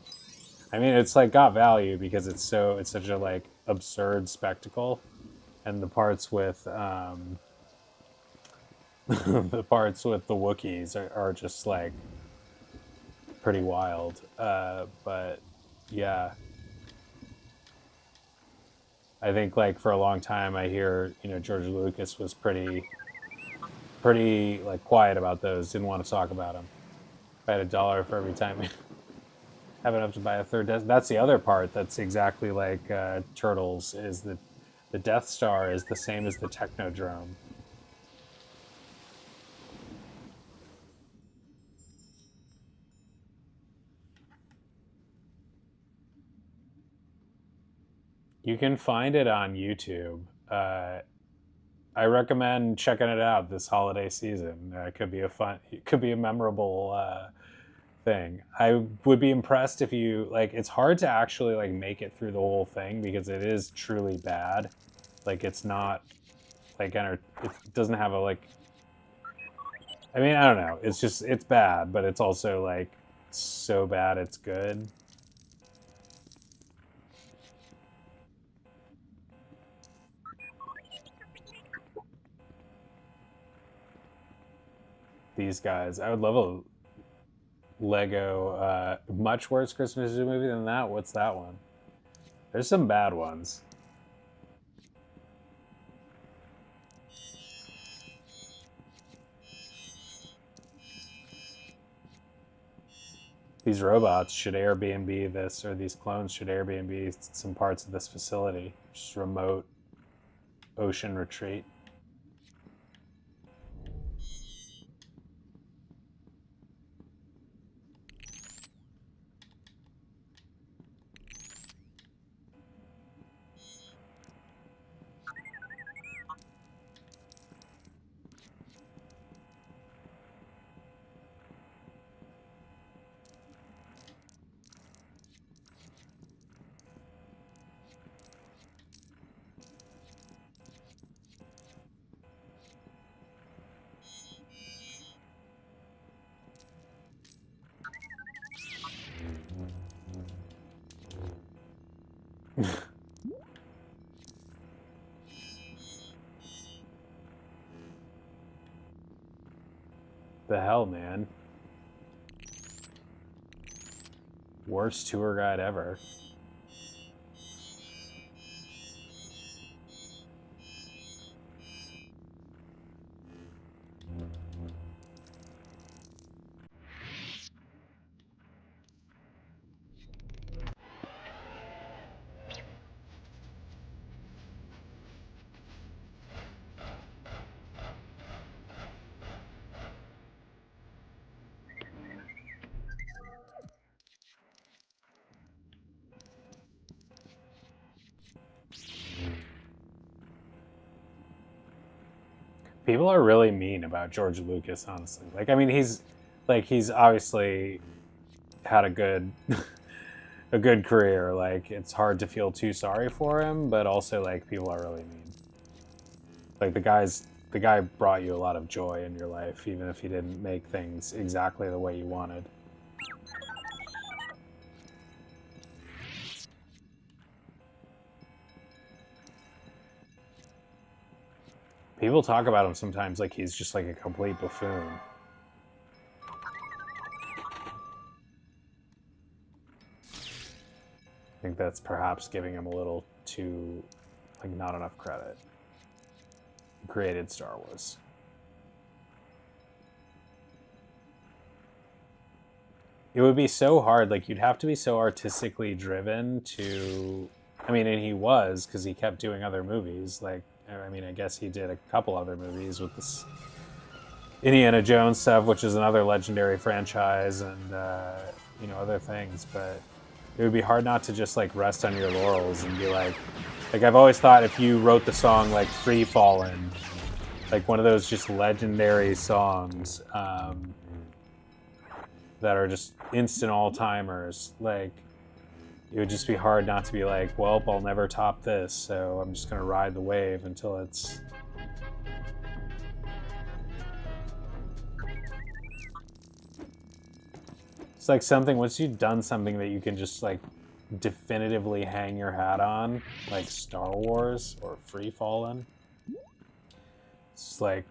Speaker 1: I mean, it's like got value because it's such a like absurd spectacle, and the parts with the parts with the Wookiees are just like pretty wild. But yeah, I think like for a long time I hear George Lucas was pretty like quiet about those. Didn't want to talk about them. If I had $1 for every time, have enough to buy a third. That's the other part. That's exactly like Turtles. Is that the Death Star is the same as the Technodrome. You can find it on YouTube. I recommend checking it out this holiday season. It could be a memorable thing. I would be impressed if you like. It's hard to actually like make it through the whole thing because it is truly bad. Like it's not like it doesn't have a like. I mean, I don't know. It's bad, but it's also like so bad it's good. These guys, I would love a Lego much worse Christmas movie than that. What's that one? There's some bad ones. These robots should Airbnb this, or these clones should Airbnb some parts of this facility. Just remote ocean retreat. The hell, man. Worst tour guide ever. People are really mean about George Lucas, honestly. Like, I mean, he's obviously had a good a good career. Like, it's hard to feel too sorry for him, but also like people are really mean. Like the guy brought you a lot of joy in your life, even if he didn't make things exactly the way you wanted. People talk about him sometimes like he's just like a complete buffoon. I think that's perhaps giving him a little too, like, not enough credit. He created Star Wars. It would be so hard. Like, you'd have to be so artistically driven to. I mean, and he was, because he kept doing other movies. Like, I mean, I guess he did a couple other movies with this Indiana Jones stuff, which is another legendary franchise, and other things. But it would be hard not to just like rest on your laurels and be like I've always thought if you wrote the song like "Free Fallin'," like one of those just legendary songs that are just instant all timers, like it would just be hard not to be like, well, I'll never top this, so I'm just going to ride the wave until it's... It's like something, once you've done something that you can just like definitively hang your hat on, like Star Wars or Free Fallen, it's just like,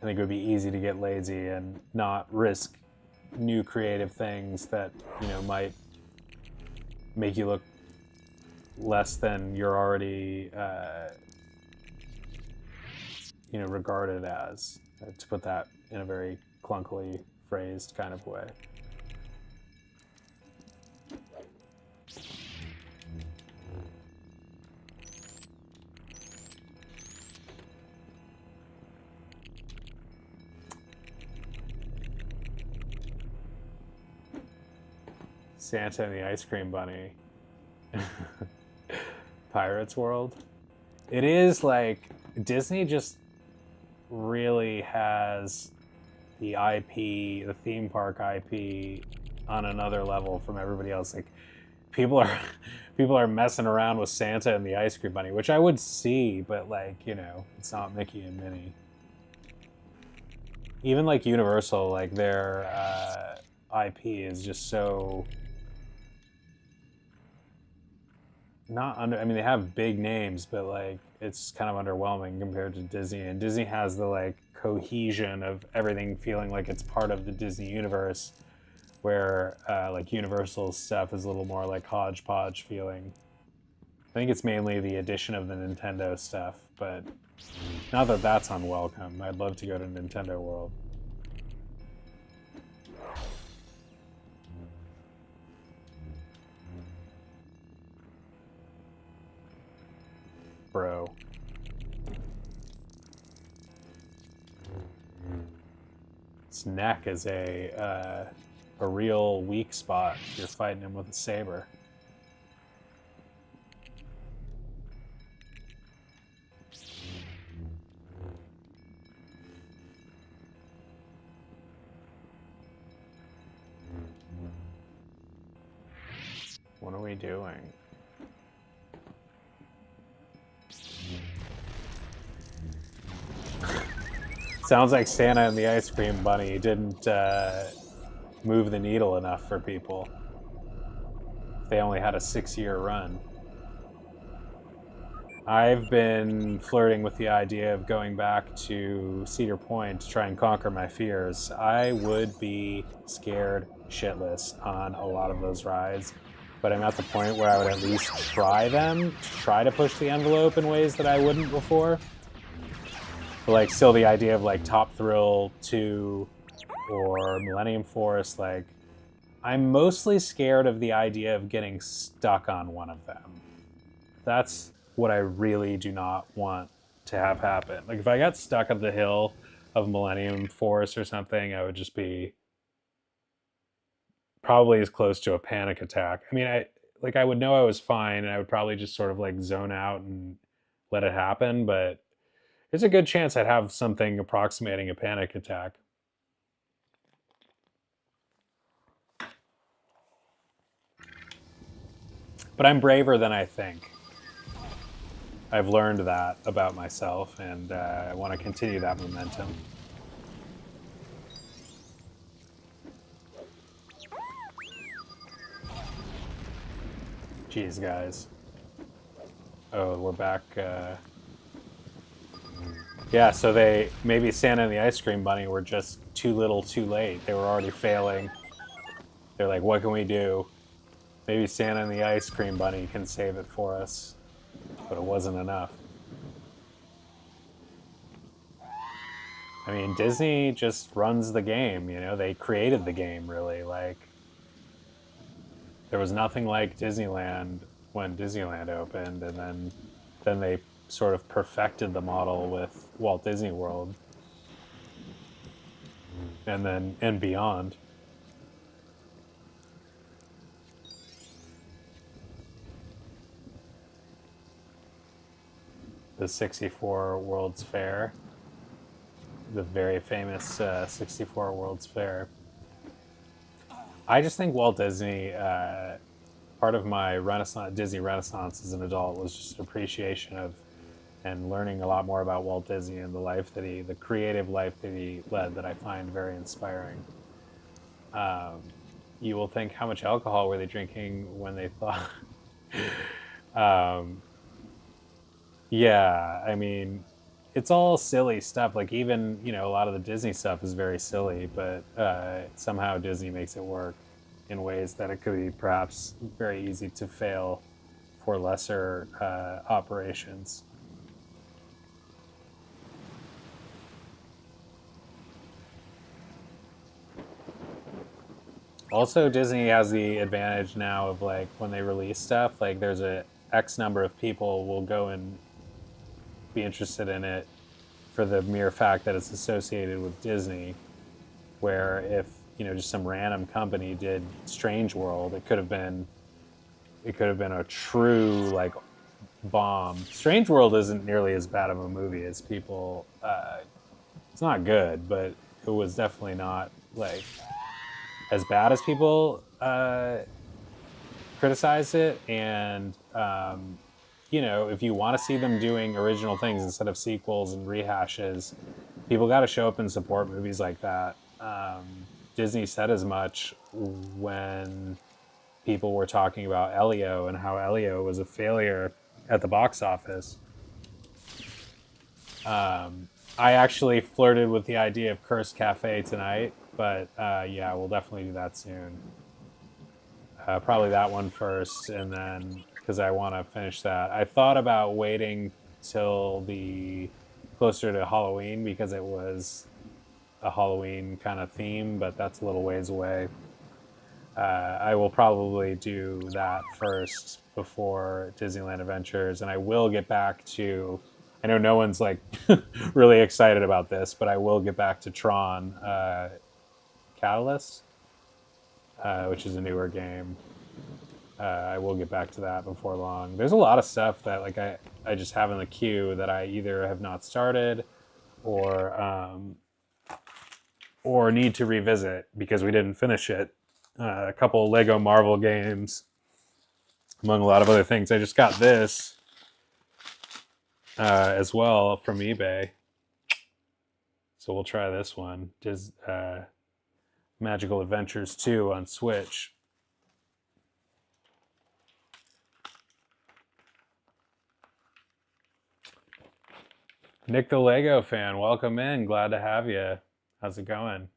Speaker 1: I think it would be easy to get lazy and not risk new creative things that, you know, might make you look less than you're already, you know, regarded as, to put that in a very clunkily phrased kind of way. Santa and the Ice Cream Bunny. Pirates World. It is like, Disney just really has the IP, the theme park IP, on another level from everybody else. Like, people are messing around with Santa and the Ice Cream Bunny, which I would see, but like, you know, it's not Mickey and Minnie. Even like Universal, like their IP is just so not under. I mean, they have big names, but like it's kind of underwhelming compared to Disney. And Disney has the like cohesion of everything feeling like it's part of the Disney universe, where like Universal's stuff is a little more like hodgepodge feeling. I think it's mainly the addition of the Nintendo stuff, but not that that's unwelcome. I'd love to go to Nintendo World. Bro. His neck is a real weak spot if you're fighting him with a saber. What are we doing? Sounds like Santa and the Ice Cream Bunny didn't move the needle enough for people. They only had a 6-year run. I've been flirting with the idea of going back to Cedar Point to try and conquer my fears. I would be scared shitless on a lot of those rides, but I'm at the point where I would at least try them, try to push the envelope in ways that I wouldn't before. But like, still the idea of like Top Thrill 2 or Millennium Force, like, I'm mostly scared of the idea of getting stuck on one of them. That's what I really do not want to have happen. Like, if I got stuck at the hill of Millennium Force or something, I would just be probably as close to a panic attack. I mean, I would know I was fine, and I would probably just sort of like zone out and let it happen, but there's a good chance I'd have something approximating a panic attack. But I'm braver than I think. I've learned that about myself, and I want to continue that momentum. Jeez, guys. Oh, we're back. Yeah, so maybe Santa and the Ice Cream Bunny were just too little too late. They were already failing. They're like, what can we do? Maybe Santa and the Ice Cream Bunny can save it for us. But it wasn't enough. I mean, Disney just runs the game, you know? They created the game, really. Like, there was nothing like Disneyland when Disneyland opened, and then they sort of perfected the model with Walt Disney World. And beyond. The 64 World's Fair. The very famous 64 World's Fair. I just think Walt Disney, part part of my Disney Renaissance as an adult was just an appreciation of and learning a lot more about Walt Disney and the creative life that he led, that I find very inspiring. You will think, how much alcohol were they drinking when they thought? um, yeah, I mean, it's all silly stuff. Like, even, a lot of the Disney stuff is very silly, but somehow Disney makes it work in ways that it could be perhaps very easy to fail for lesser operations. Also, Disney has the advantage now of, like, when they release stuff, like, there's a X number of people will go and be interested in it for the mere fact that it's associated with Disney. Where if, just some random company did Strange World, it could have been a true, like, bomb. Strange World isn't nearly as bad of a movie as people. It's not good, but it was definitely not, like, as bad as people criticize it. And if you want to see them doing original things instead of sequels and rehashes, people got to show up and support movies like that. Disney said as much when people were talking about Elio and how Elio was a failure at the box office. I actually flirted with the idea of Cursed Cafe tonight, but yeah, we'll definitely do that soon. Probably that one first, and then, because I want to finish that. I thought about waiting till the closer to Halloween, because it was a Halloween kind of theme, but that's a little ways away. I will probably do that first before Disneyland Adventures, and I will get back to. I know no one's, like, really excited about this, but I will get back to Tron Catalyst, which is a newer game. I will get back to that before long. There's a lot of stuff that, like, I just have in the queue that I either have not started or need to revisit because we didn't finish it. A couple Lego Marvel games, among a lot of other things. I just got this as well from eBay. So we'll try this one. Magical Adventures 2 on Switch. Nick the Lego fan, welcome in. Glad to have you. How's it going?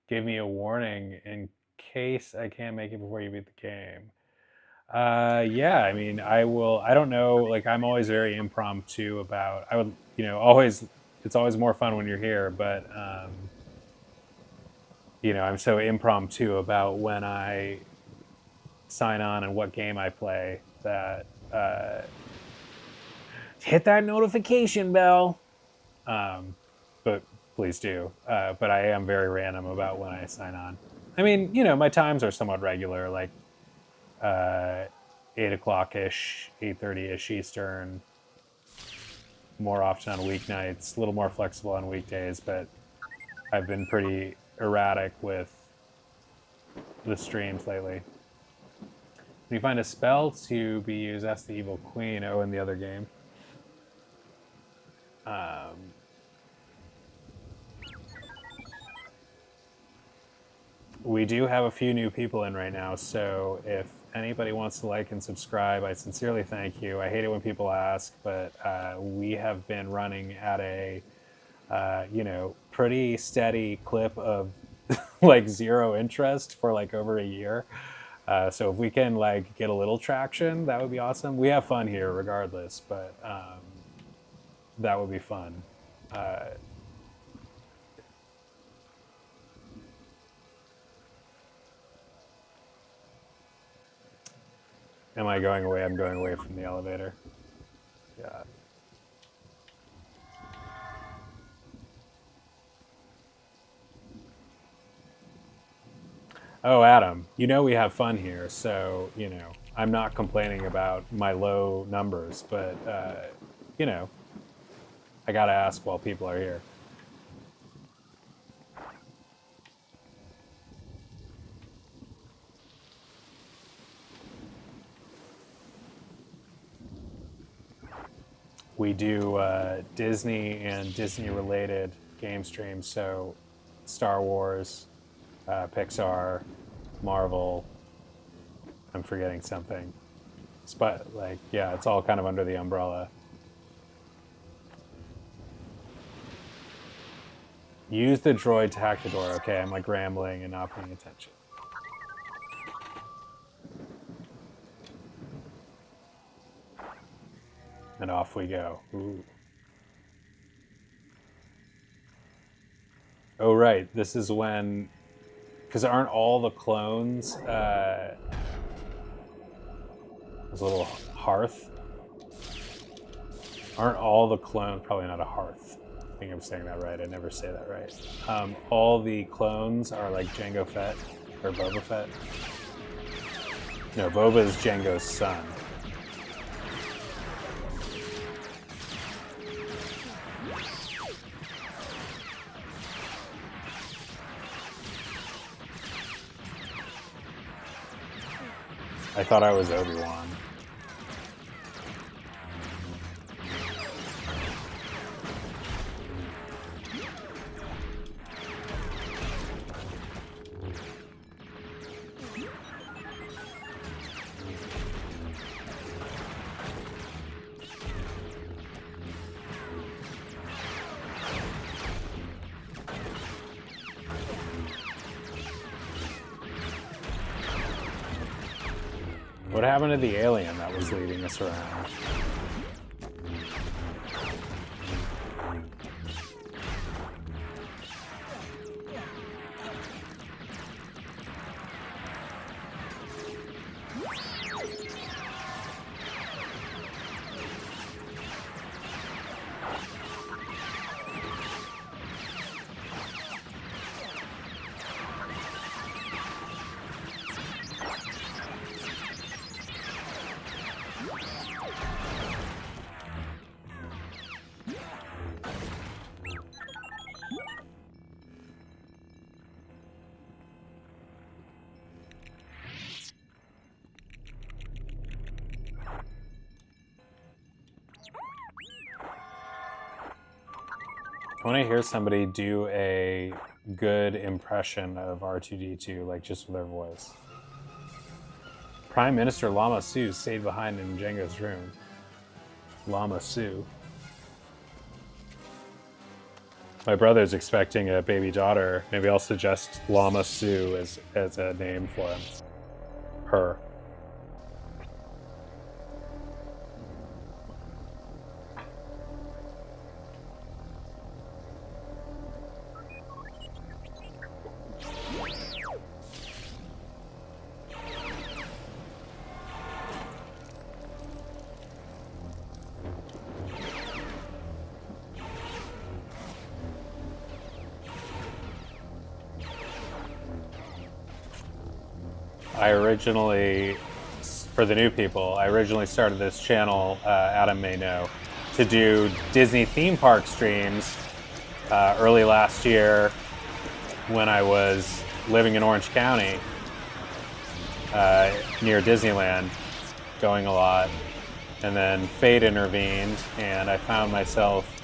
Speaker 1: Give me a warning in case I can't make it before you beat the game. Yeah, I mean, I will. I don't know. Like, I'm always very impromptu about. I would, always. It's always more fun when you're here, but I'm so impromptu about when I sign on and what game I play that hit that notification bell. But please do. But I am very random about when I sign on. I mean, my times are somewhat regular, like 8 o'clock ish, 8:30 ish Eastern. More often on weeknights, a little more flexible on weekdays, but I've been pretty erratic with the streams lately. When you find a spell to be used, that's the evil queen. Oh, in the other game. We do have a few new people in right now, so if anybody wants to like and subscribe, I sincerely thank you. I hate it when people ask, but we have been running at a pretty steady clip of like zero interest for like over a year. So if we can, like, get a little traction, that would be awesome. We have fun here regardless, but that would be fun. Am I going away? I'm going away from the elevator. Yeah. Oh, Adam, we have fun here, so, I'm not complaining about my low numbers, but, I gotta ask while people are here. we do Disney and Disney-related game streams. So Star Wars, Pixar, Marvel. I'm forgetting something. But like, yeah, it's all kind of under the umbrella. Use the droid to hack the door. Okay, I'm like rambling and not paying attention. And off we go. Ooh. Oh, right. This is when... Because aren't all the clones... there's a little hearth. Aren't all the clones... Probably not a hearth. I think I'm saying that right. I never say that right. All the clones are like Jango Fett or Boba Fett. No, Boba is Jango's son. I thought I was Obi-Wan. What happened to the alien that was leading us around? I want to hear somebody do a good impression of R2-D2, like just with their voice. Prime Minister Lama Su stayed behind in Jango's room. Lama Su. My brother's expecting a baby daughter. Maybe I'll suggest Lama Su as a name for him. Her. For the new people, I originally started this channel, Adam may know, to do Disney theme park streams early last year when I was living in Orange County near Disneyland, going a lot. And then fate intervened and I found myself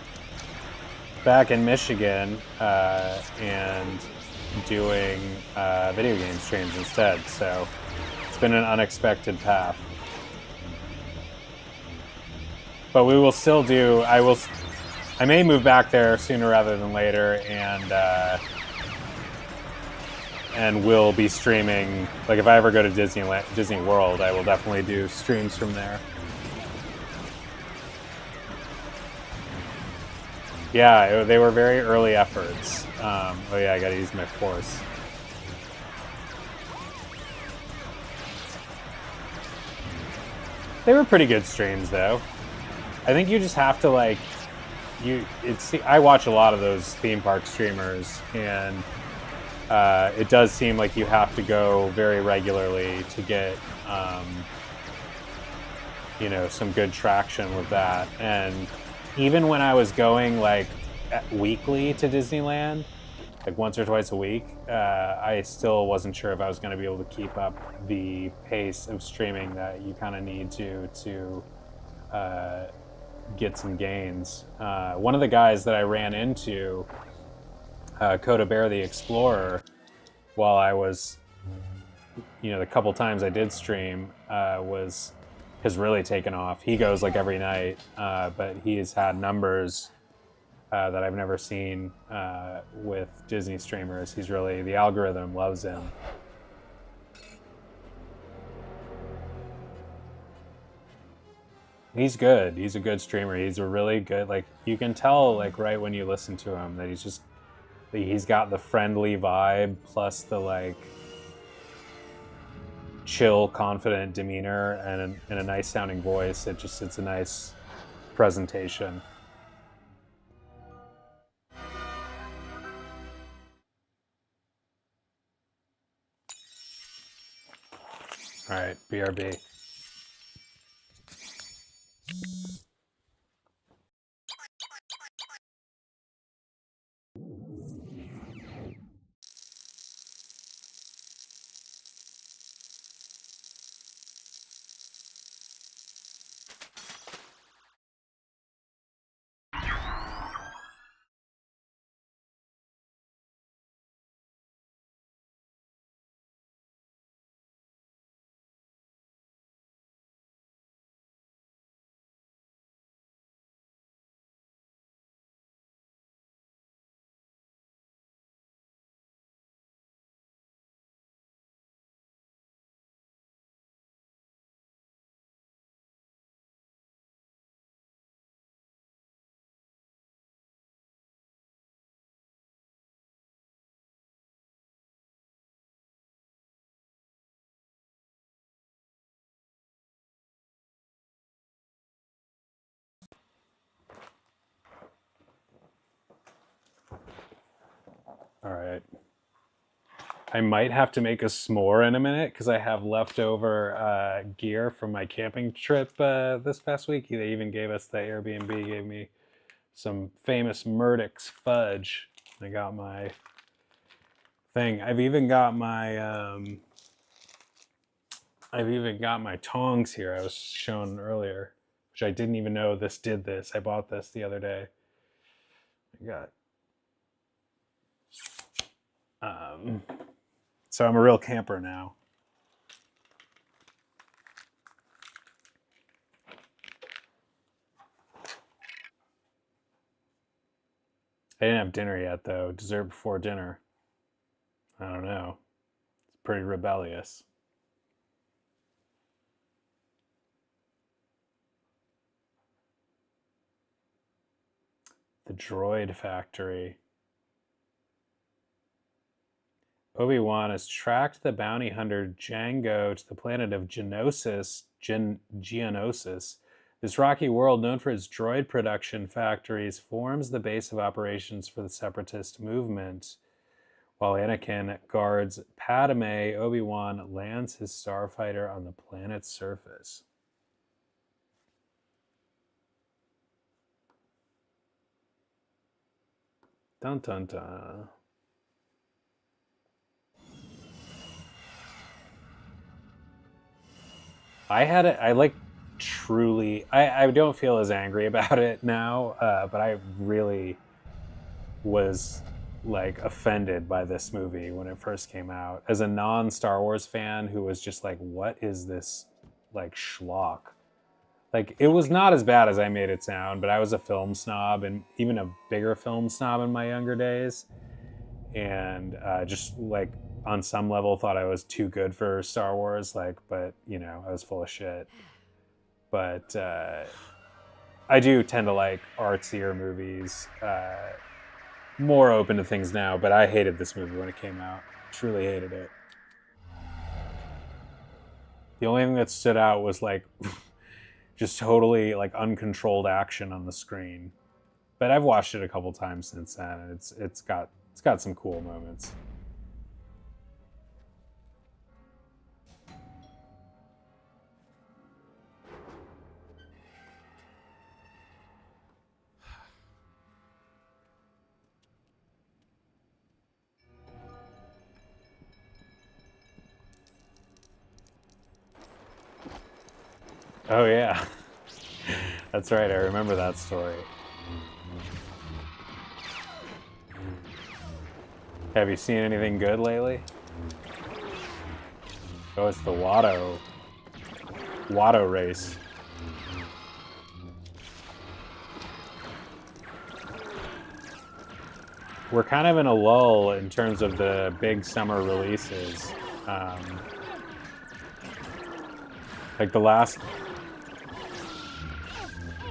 Speaker 1: back in Michigan and doing video game streams instead, so it's been an unexpected path. But we will still do, I may move back there sooner rather than later, and we'll be streaming, like if I ever go to Disney World, I will definitely do streams from there. Yeah, they were very early efforts. Oh yeah, I gotta use my force. They were pretty good streams though. I think you just have to like, I watch a lot of those theme park streamers, and it does seem like you have to go very regularly to get, some good traction with that. And even when I was going like weekly to Disneyland, like once or twice a week, I still wasn't sure if I was going to be able to keep up the pace of streaming that you kind of need to get some gains. One of the guys that I ran into, Coda Bear the Explorer, while I was, the couple times I did stream, has really taken off. He goes like every night, but he has had numbers that I've never seen with Disney streamers. The algorithm loves him. He's good. He's a good streamer. He's a really good, like, you can tell, like, right when you listen to him that he's got the friendly vibe plus the, like, chill, confident demeanor and a nice sounding voice. It's a nice presentation. All right, BRB. All right. I might have to make a s'more in a minute because I have leftover gear from my camping trip this past week. They even gave us, the Airbnb gave me some famous Murdoch's fudge. I got my thing. I've even got my tongs here. I was shown earlier, which I didn't even know this did this. I bought this the other day. I got. So I'm a real camper now. I didn't have dinner yet though. Dessert before dinner. I don't know. It's pretty rebellious. The Droid Factory. Obi-Wan has tracked the bounty hunter Jango to the planet of Geonosis. This rocky world, known for its droid production factories, forms the base of operations for the Separatist movement. While Anakin guards Padme, Obi-Wan lands his starfighter on the planet's surface. Dun dun dun. I don't feel as angry about it now, but I really was like offended by this movie when it first came out as a non-Star Wars fan who was just like, what is this like schlock? Like, it was not as bad as I made it sound, but I was a film snob, and even a bigger film snob in my younger days, and just like on some level thought I was too good for Star Wars, like, but I was full of shit. But I do tend to like artsier movies, more open to things now, but I hated this movie when it came out. Truly hated it. The only thing that stood out was like just totally like uncontrolled action on the screen. But I've watched it a couple times since then, and it's got some cool moments. Oh yeah. That's right, I remember that story. Have you seen anything good lately? Oh, it's the Watto race. We're kind of in a lull in terms of the big summer releases. Like the last...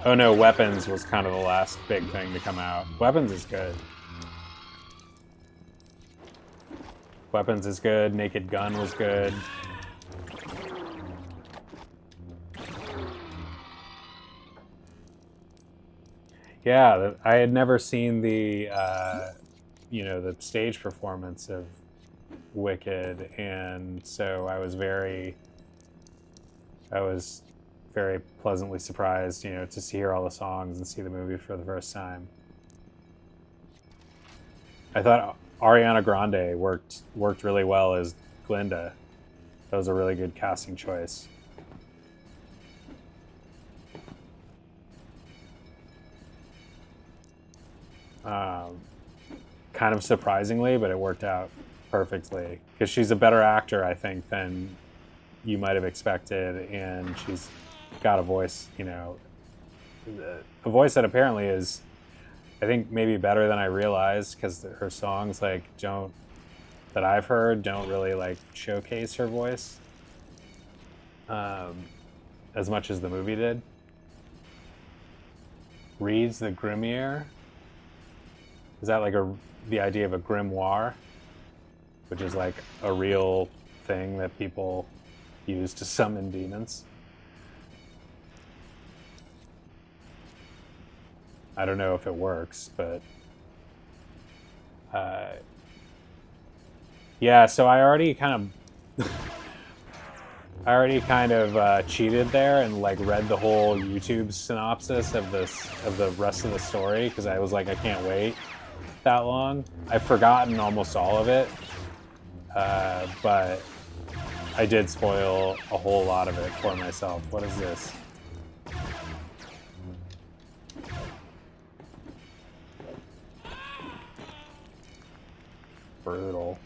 Speaker 1: Oh no, Weapons was kind of the last big thing to come out. Weapons is good. Weapons is good. Naked Gun was good. Yeah, I had never seen the, the stage performance of Wicked, and so I was very pleasantly surprised, to hear all the songs and see the movie for the first time. I thought Ariana Grande worked really well as Glinda. That was a really good casting choice. Kind of surprisingly, but it worked out perfectly because she's a better actor, I think, than you might have expected, and she's got a voice, a voice that apparently is, I think, maybe better than I realized, because her songs that I've heard don't really showcase her voice as much as the movie did. Reads the Grimoire. Is that the idea of a grimoire, which is a real thing that people use to summon demons? I don't know if it works, but yeah. So I already kind of cheated there and read the whole YouTube synopsis of the rest of the story, because I was I can't wait that long. I've forgotten almost all of it, but I did spoil a whole lot of it for myself. What is this? Brutal.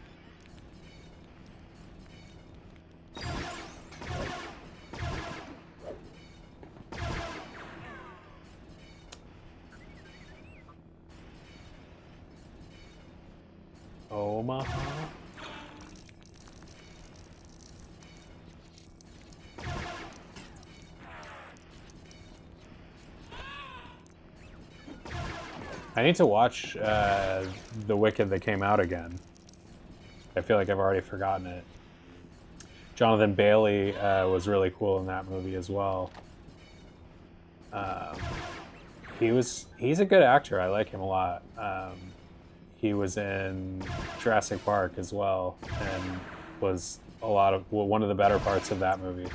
Speaker 1: Omaha? I need to watch The Wicked that came out again. I feel like I've already forgotten it. Jonathan Bailey was really cool in that movie as well. He's a good actor. I like him a lot. He was in Jurassic Park as well, and was one of the better parts of that movie.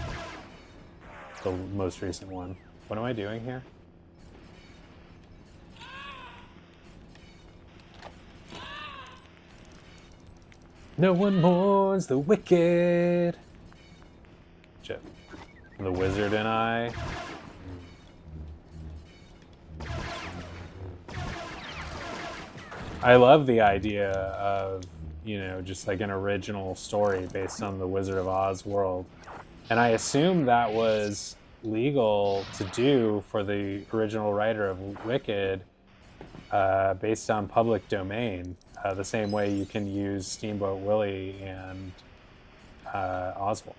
Speaker 1: The most recent one. What am I doing here? No one mourns the wicked. Chip. The Wizard and I. I love the idea of, just an original story based on the Wizard of Oz world. And I assume that was legal to do for the original writer of Wicked, based on public domain, the same way you can use Steamboat Willie and Oswald.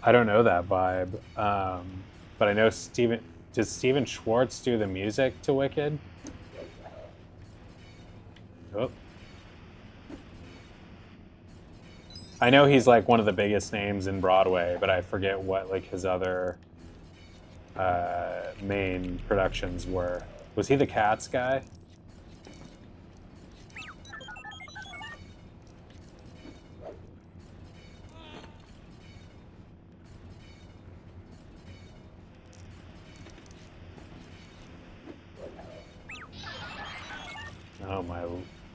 Speaker 1: I don't know that vibe, but I know Does Steven Schwartz do the music to Wicked? Oh. I know he's one of the biggest names in Broadway, but I forget what his other main productions were. Was he the Cats guy?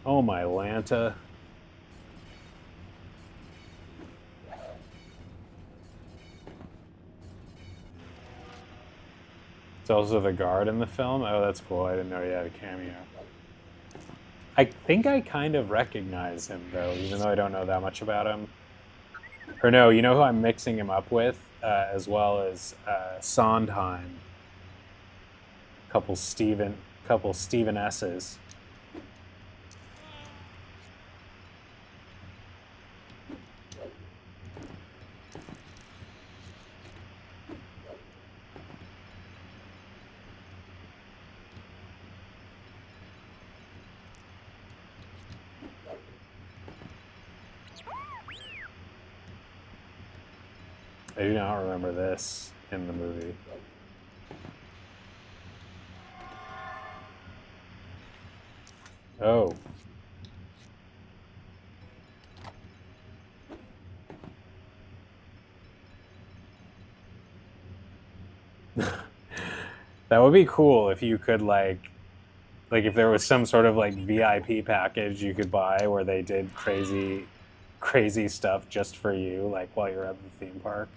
Speaker 1: Oh my Lanta. It's also the guard in the film. Oh, that's cool. I didn't know he had a cameo. I think I kind of recognize him, though, even though I don't know that much about him. Or no, you know who I'm mixing him up with, as well as Sondheim. Couple Steven S's. I do not remember this in the movie. Oh. That would be cool if you could like if there was some sort of like VIP package you could buy where they did crazy stuff just for you, like while you're at the theme park.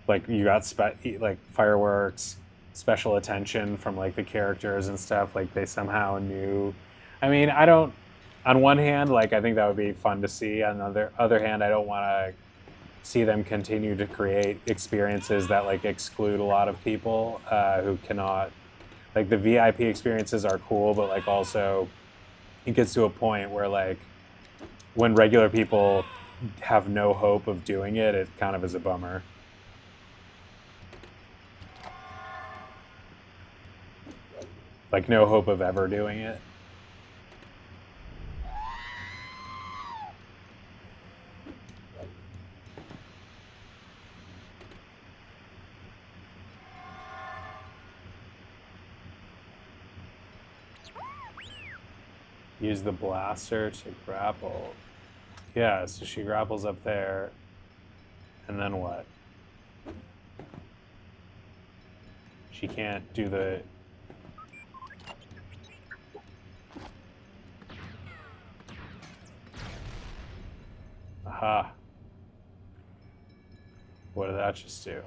Speaker 1: Like you got like fireworks, special attention from like the characters and stuff. Like they somehow knew. I mean, I don't. On one hand, like I think that would be fun to see. On the other hand, I don't want to see them continue to create experiences that like exclude a lot of people who cannot. Like the VIP experiences are cool, but like also, it gets to a point where like when regular people have no hope of doing it, it kind of is a bummer. Like no hope of ever doing it. Use the blaster to grapple. Yeah, so she grapples up there. And then what? She can't do the... Aha. What did that just do?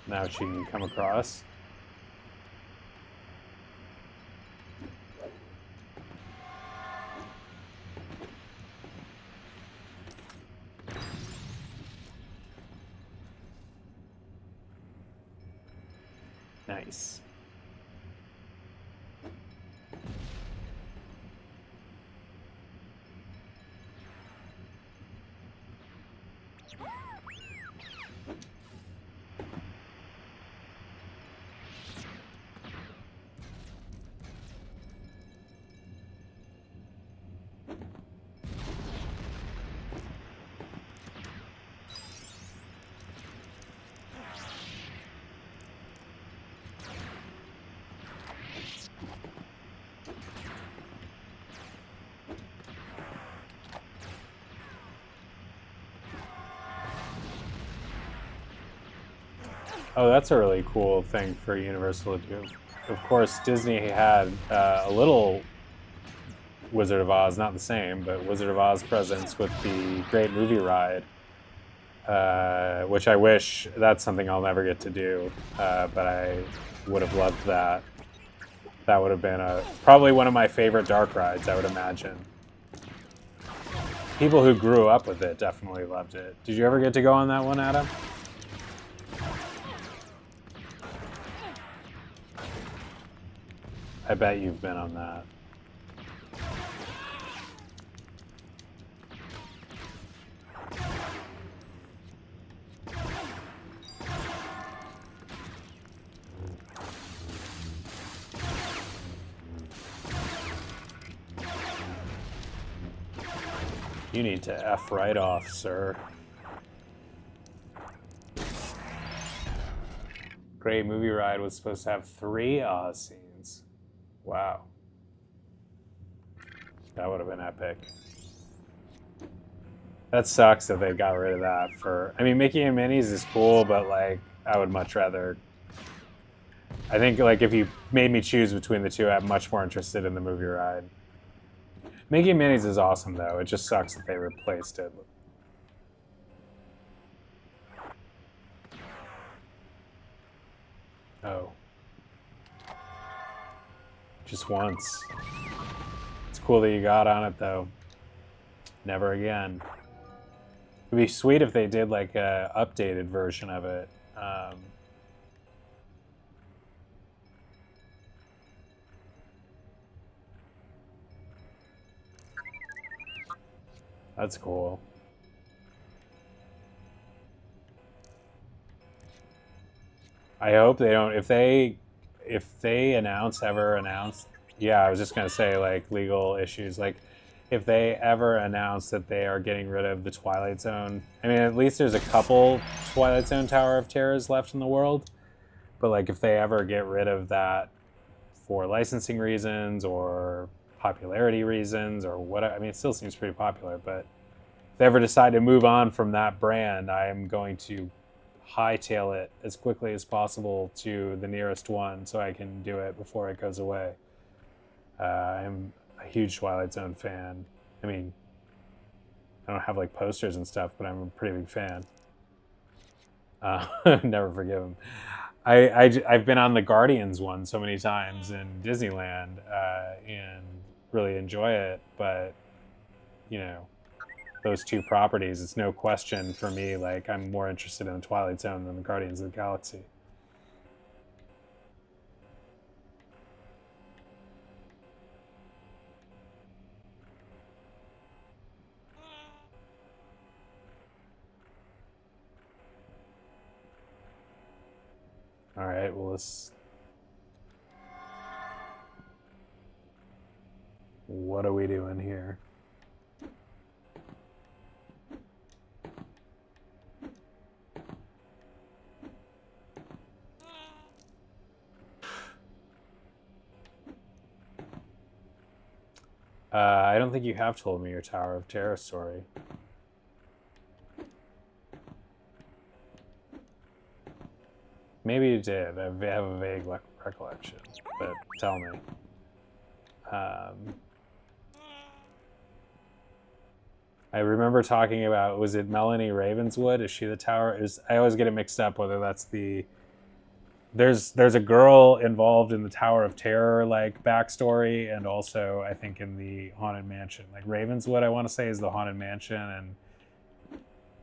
Speaker 1: Now she can come across. Nice. Oh, that's a really cool thing for Universal to do. Of course, Disney had a little Wizard of Oz, not the same, but Wizard of Oz presence with the Great Movie Ride, which I wish that's something I'll never get to do, but I would have loved that. That would have been probably one of my favorite dark rides, I would imagine. People who grew up with it definitely loved it. Did you ever get to go on that one, Adam? I bet you've been on that. You need to F right off, sir. Great Movie Ride was supposed to have 3 Oz scenes. Wow. That would have been epic. That sucks that they got rid of that for... I mean, Mickey and Minnie's is cool, but, like, I would much rather... I think, like, if you made me choose between the two, I'm much more interested in the movie ride. Mickey and Minnie's is awesome, though. It just sucks that they replaced it. Oh. Just once. It's cool that you got on it, though. Never again. It'd be sweet if they did, like, a updated version of it. That's cool. I hope they don't... If they ever announce... Yeah, I was just going to say, like, legal issues. Like, if they ever announce that they are getting rid of the Twilight Zone... I mean, at least there's a couple Twilight Zone Tower of Terrors left in the world. But, like, if they ever get rid of that for licensing reasons or popularity reasons or what... I mean, it still seems pretty popular, but if they ever decide to move on from that brand, I am going to hightail it as quickly as possible to the nearest one so I can do it before it goes away. I'm a huge Twilight Zone fan. I mean, I don't have like posters and stuff, but I'm a pretty big fan. Never forgive him. I've been on the Guardians one so many times in Disneyland and really enjoy it, but you know, those two properties, it's no question for me, like I'm more interested in the Twilight Zone than the Guardians of the Galaxy. All right, well, let's... What are we doing here? I don't think you have told me your Tower of Terror story. Maybe you did. I have a vague recollection, but tell me. I remember talking about, was it Melanie Ravenswood? Is she the tower? I always get it mixed up whether that's the... There's a girl involved in the Tower of Terror, like, backstory, and also, I think, in the Haunted Mansion. Like, Ravenswood, I want to say, is the Haunted Mansion, and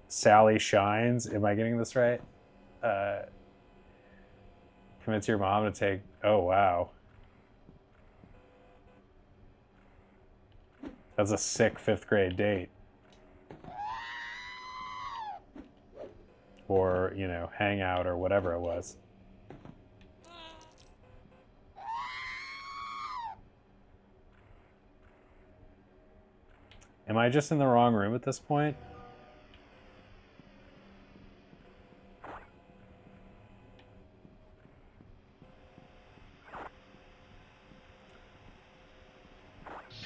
Speaker 1: Sally Shines. Am I getting this right? Convince your mom to take... Oh, wow. That's a sick 5th grade date. Or, you know, hangout or whatever it was. Am I just in the wrong room at this point?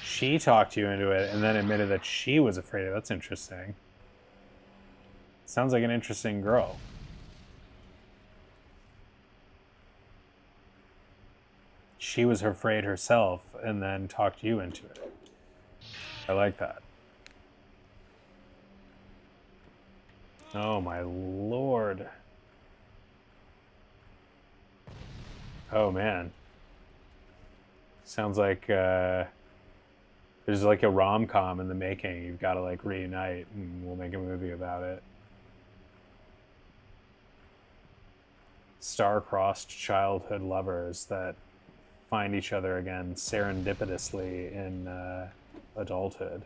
Speaker 1: She talked you into it and then admitted that she was afraid of it. That's interesting. Sounds like an interesting girl. She was afraid herself and then talked you into it. I like that. Oh my lord. Oh man. Sounds like there's like a rom-com in the making. You've got to like reunite and we'll make a movie about it. Star-crossed childhood lovers that find each other again serendipitously in adulthood.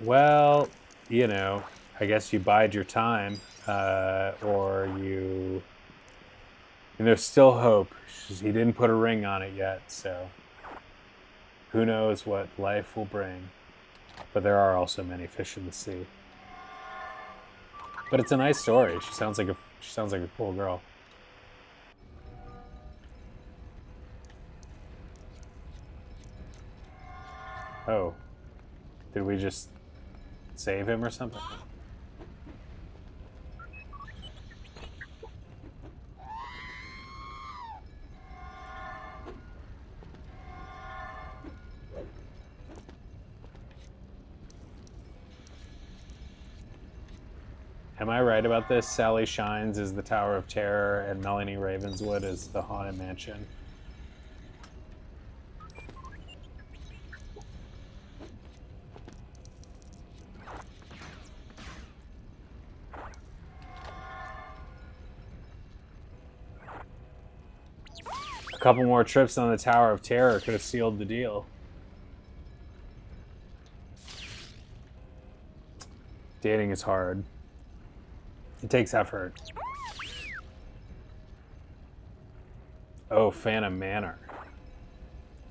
Speaker 1: Well, you know, I guess you bide your time, or you. And there's still hope. He didn't put a ring on it yet, so who knows what life will bring. But there are also many fish in the sea. But it's a nice story. She sounds like a cool girl. Oh, did we just save him or something? Am I right about this? Sally Shines is the Tower of Terror, and Melanie Ravenswood is the Haunted Mansion. A couple more trips on the Tower of Terror could have sealed the deal. Dating is hard. It takes effort. Oh, Phantom Manor.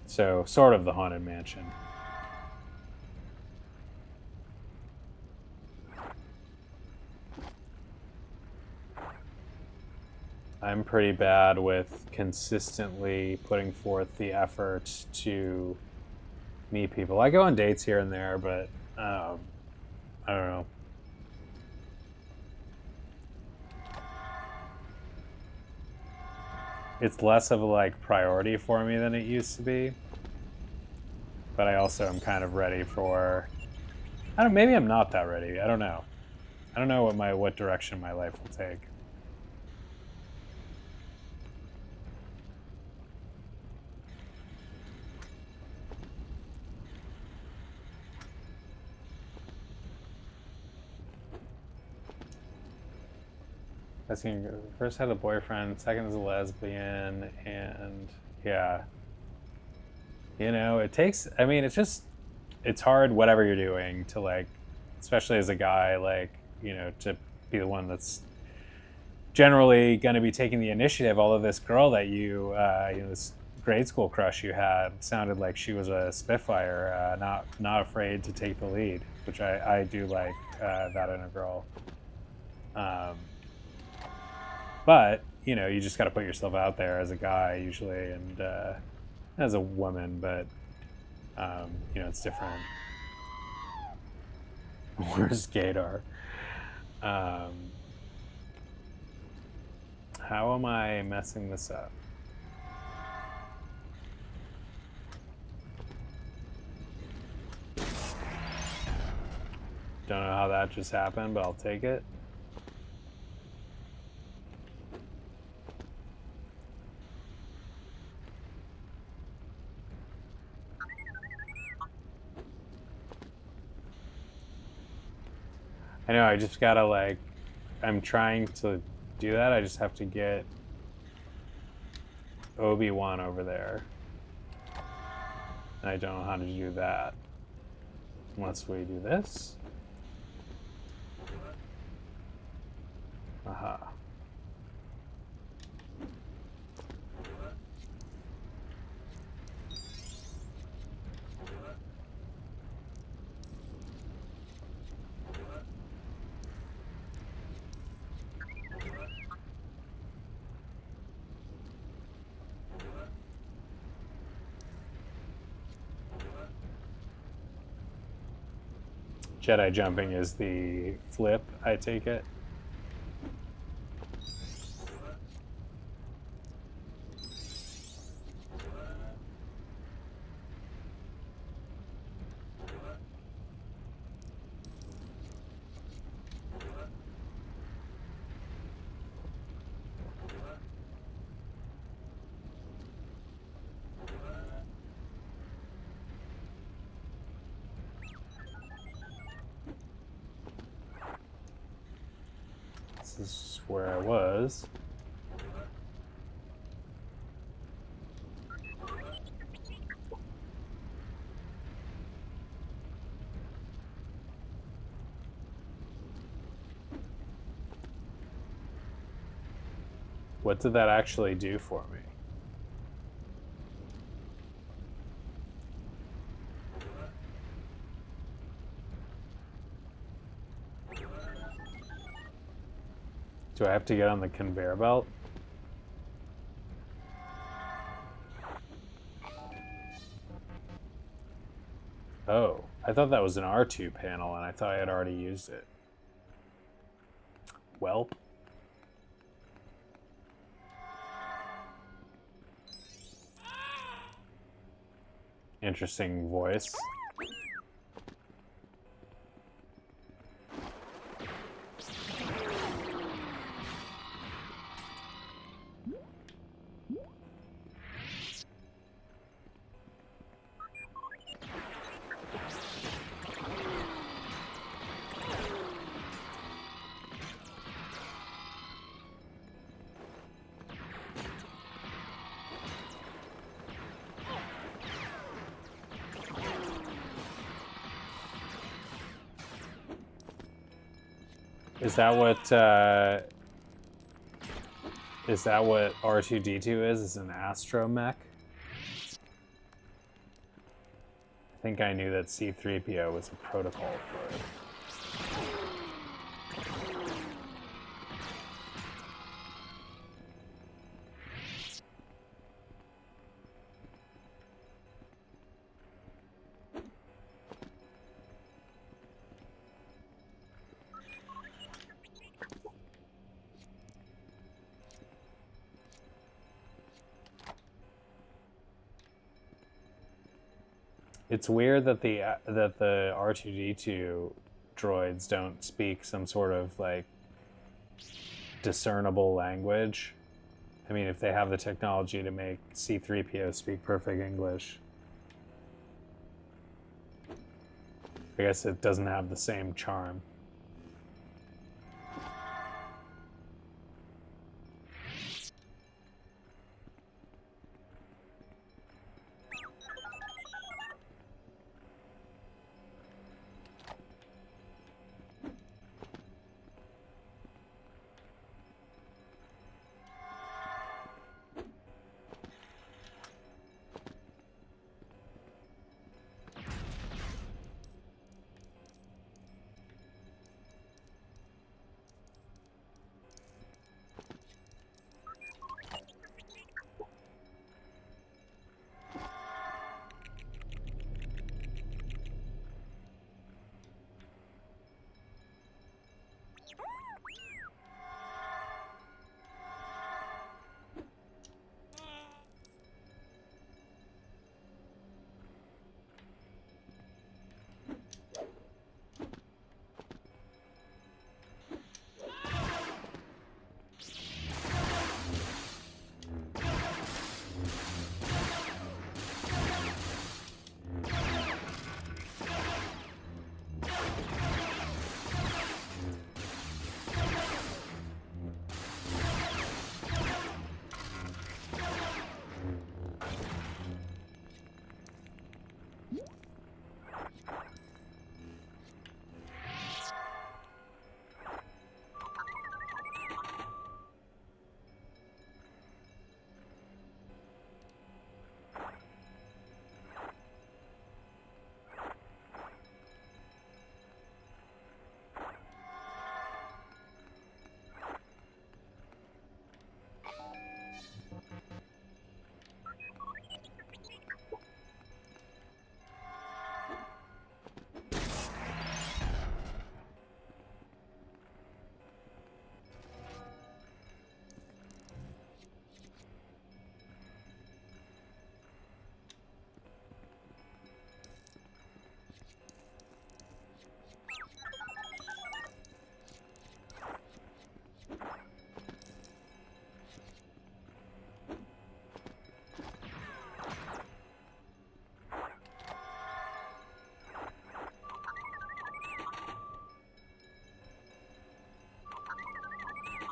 Speaker 1: So, sort of the Haunted Mansion. I'm pretty bad with consistently putting forth the effort to meet people. I go on dates here and there, but I don't know. It's less of a like priority for me than it used to be. But I also am kind of ready for. Maybe I'm not that ready. I don't know. I don't know what direction my life will take. First had a boyfriend, second is a lesbian, and yeah. You know, it takes, I mean, it's hard, whatever you're doing, to like, especially as a guy, like, you know, to be the one that's generally going to be taking the initiative. Although this girl that this grade school crush you had sounded like she was a spitfire, not afraid to take the lead, which I do like that in a girl. But, you know, you just got to put yourself out there as a guy usually, and as a woman, but, you know, it's different. Where's Gator? How am I messing this up? Don't know how that just happened, but I'll take it. I know, I just gotta like, I'm trying to do that. I just have to get Obi-Wan over there. And I don't know how to do that. Unless we do this. Aha. Jedi jumping is the flip, I take it. This is where I was. What did that actually do for me? Do I have to get on the conveyor belt? Oh, I thought that was an R2 panel and I thought I had already used it. Welp. Interesting voice. Is that what R2-D2 is? Is an astromech? I think I knew that C-3PO was a protocol droid. It's weird that the R2-D2 droids don't speak some sort of like discernible language. I mean, if they have the technology to make C-3PO speak perfect English, I guess it doesn't have the same charm.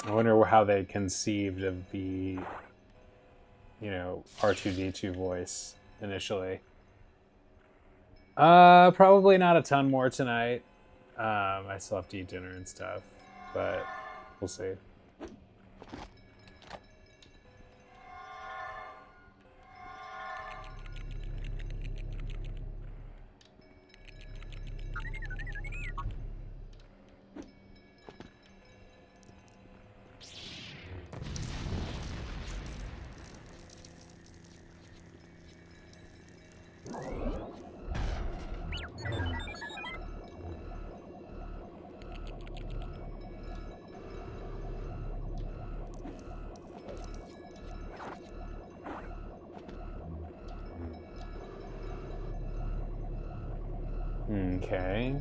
Speaker 1: I wonder how they conceived of the, R2-D2 voice initially. Probably not a ton more tonight. I still have to eat dinner and stuff, but we'll see. Okay.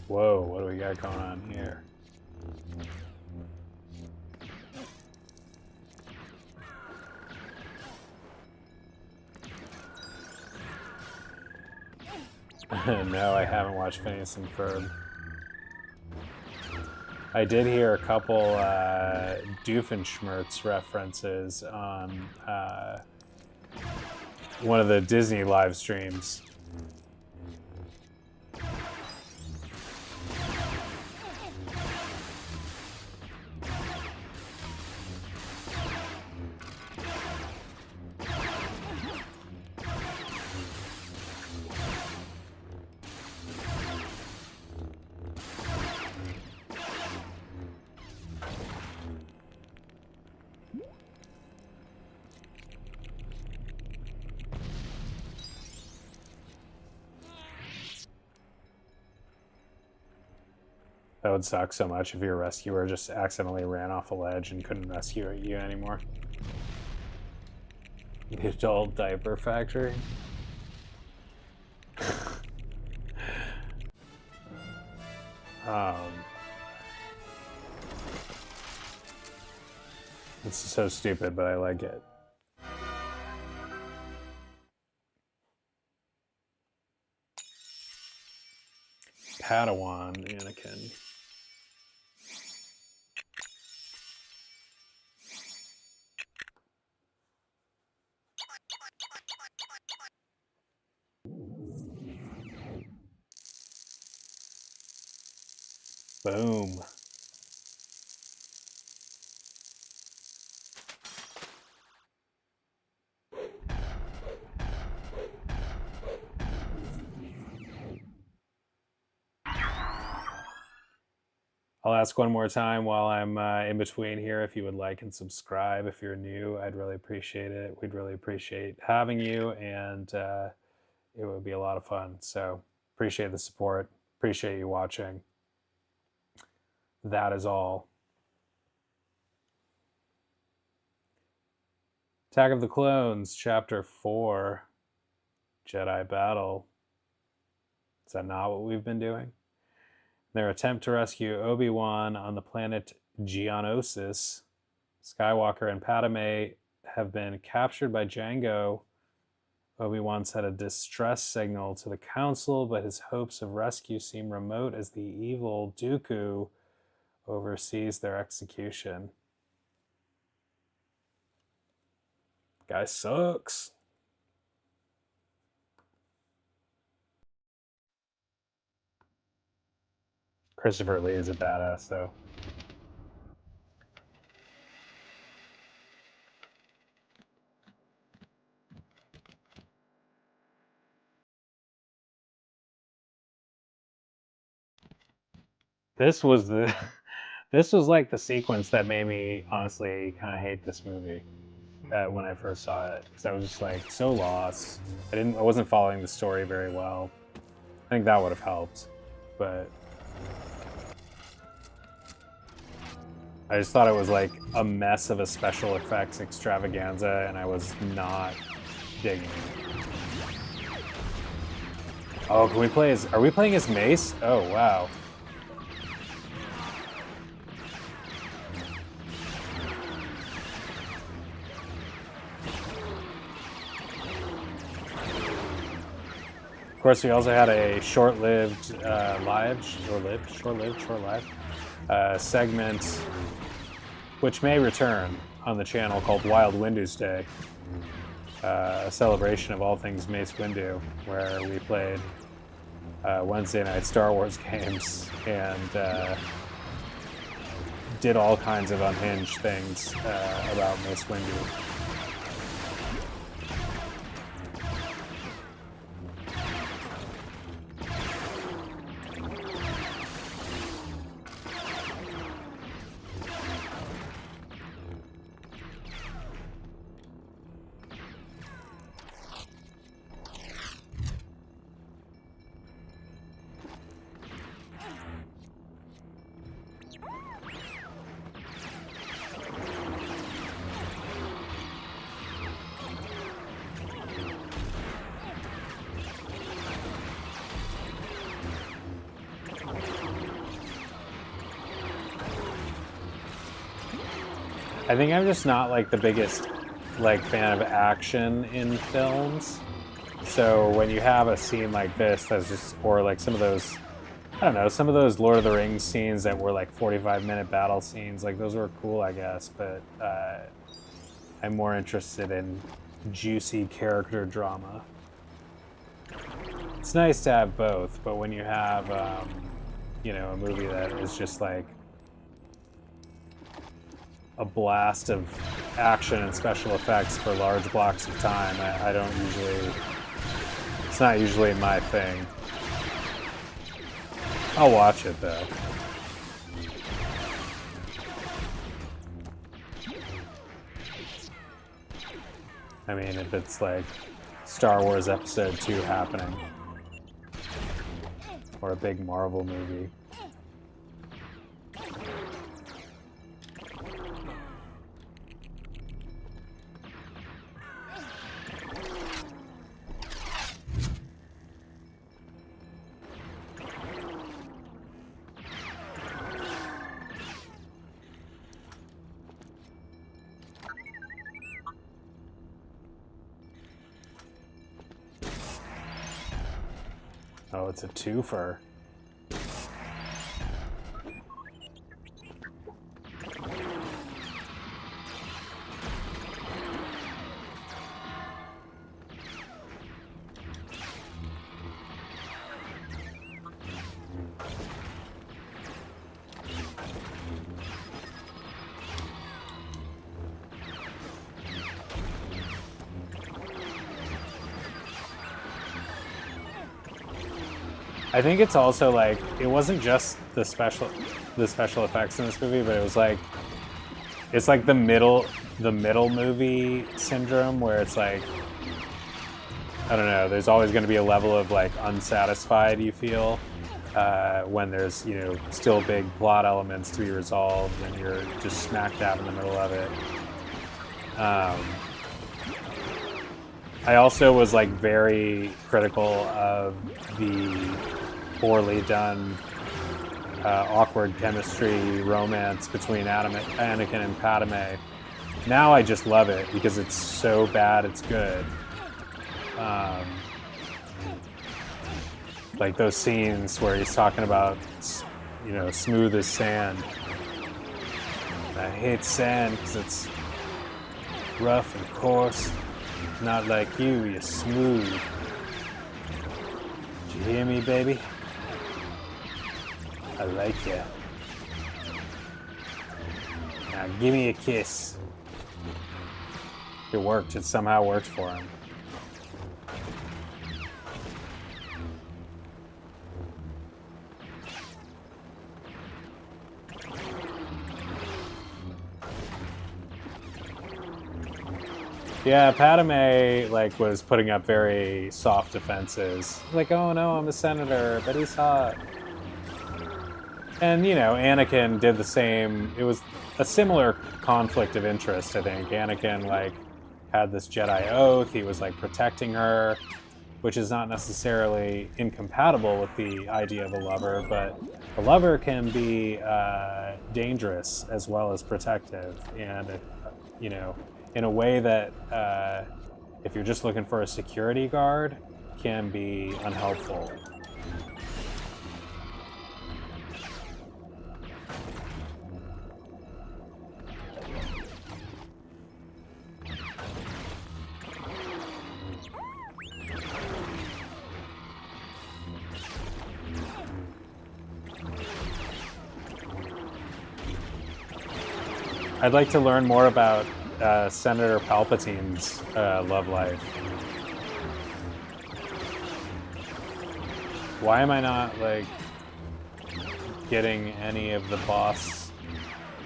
Speaker 1: Whoa, what do we got going on here? No, I haven't watched Phineas and Ferb. I did hear a couple Doofenshmirtz references on one of the Disney live streams. That would suck so much if your rescuer just accidentally ran off a ledge and couldn't rescue you anymore. The adult diaper factory. It's so stupid, but I like it. Padawan Anakin. Boom. I'll ask one more time while I'm in between here. If you would like and subscribe, if you're new, I'd really appreciate it. We'd really appreciate having you, and it would be a lot of fun. So appreciate the support. Appreciate you watching. That is all. Attack of the Clones, Chapter 4, Jedi Battle. Is that not what we've been doing? Their attempt to rescue Obi-Wan on the planet Geonosis. Skywalker and Padme have been captured by Jango. Obi-Wan sent a distress signal to the Council, but his hopes of rescue seem remote as the evil Dooku oversees their execution. Guy sucks. Christopher Lee is a badass, though. This was the this was like the sequence that made me honestly kind of hate this movie when I first saw it, because I was just like so lost. I wasn't following the story very well. I think that would have helped, but I just thought it was like a mess of a special effects extravaganza, and I was not digging it. Oh, can we play as? Are we playing as Mace? Oh wow. Of course, we also had a short-lived segment, which may return on the channel, called Wild Windu's Day, a celebration of all things Mace Windu, where we played Wednesday night Star Wars games and did all kinds of unhinged things about Mace Windu. I think I'm just not like the biggest like fan of action in films. So when you have a scene like this that's just, or like some of those, I don't know, some of those Lord of the Rings scenes that were like 45-minute battle scenes, like those were cool, I guess, but I'm more interested in juicy character drama. It's nice to have both, but when you have, you know, a movie that is just like a blast of action and special effects for large blocks of time, I don't usually, it's not usually my thing. I'll watch it though. I mean, if it's like Star Wars Episode 2 happening, or a big Marvel movie. Oh, it's a twofer. I think it's also like, it wasn't just the special effects in this movie, but it was like, it's like the middle movie syndrome where it's like, I don't know, there's always going to be a level of like unsatisfied you feel when there's, you know, still big plot elements to be resolved and you're just smack dab in the middle of it. I also was like very critical of the poorly done awkward chemistry romance between Anakin and Padme. Now I just love it because it's so bad it's good. Like those scenes where he's talking about, you know, smooth as sand. I hate sand because it's rough and coarse. Not like you, you're smooth. Did you hear me, baby? I like you. Now give me a kiss. It worked. It somehow worked for him. Yeah, Padme like was putting up very soft defenses. Like, oh no, I'm a senator, but he's hot. And, you know, Anakin did the same. It was a similar conflict of interest, I think. Anakin, like, had this Jedi oath. He was, like, protecting her, which is not necessarily incompatible with the idea of a lover, but a lover can be dangerous as well as protective. And, you know, in a way that, if you're just looking for a security guard, can be unhelpful. I'd like to learn more about Senator Palpatine's love life. Why am I not, like, getting any of the boss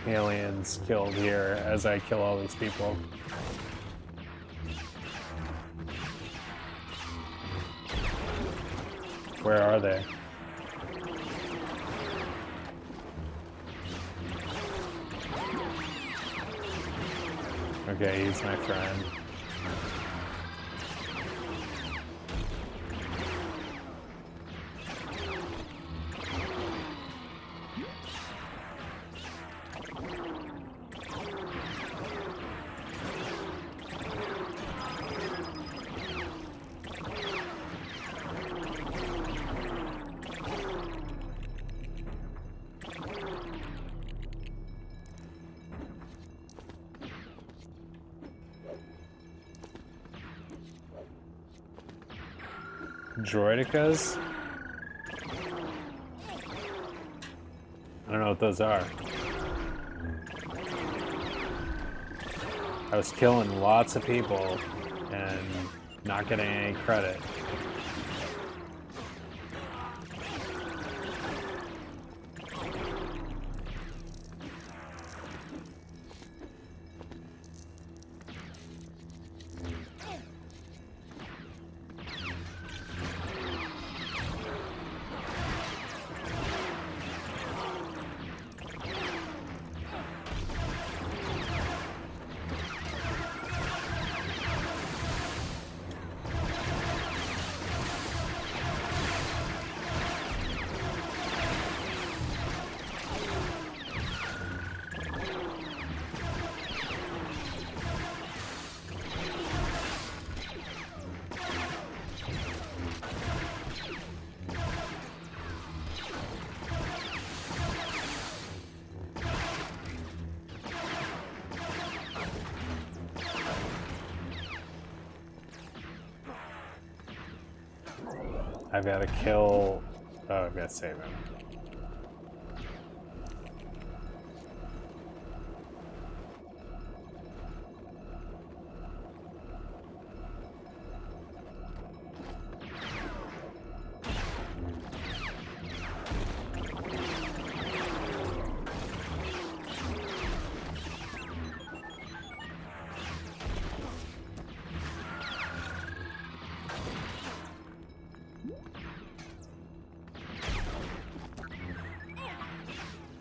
Speaker 1: aliens killed here as I kill all these people? Where are they? Okay, he's my friend. Droidicas? I don't know what those are. I was killing lots of people and not getting any credit. I've got to kill... Oh, I've got to save him.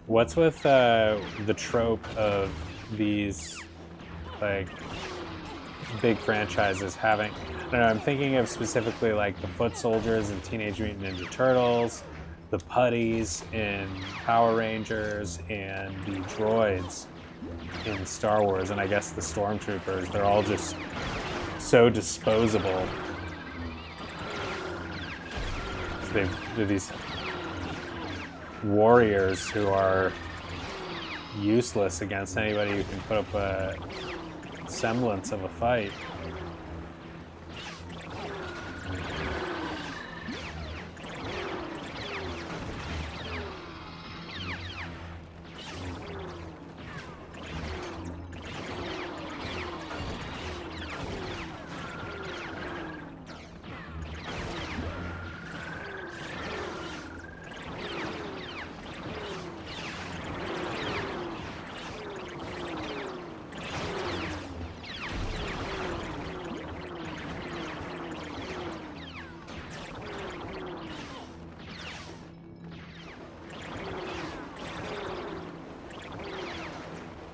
Speaker 1: What's with the trope of these, like, big franchises having... I don't know, I'm thinking of specifically, like, the Foot Soldiers in Teenage Mutant Ninja Turtles, the Putties in Power Rangers, and the droids in Star Wars, and I guess the Stormtroopers. They're all just so disposable. So they're these warriors who are useless against anybody who can put up a semblance of a fight.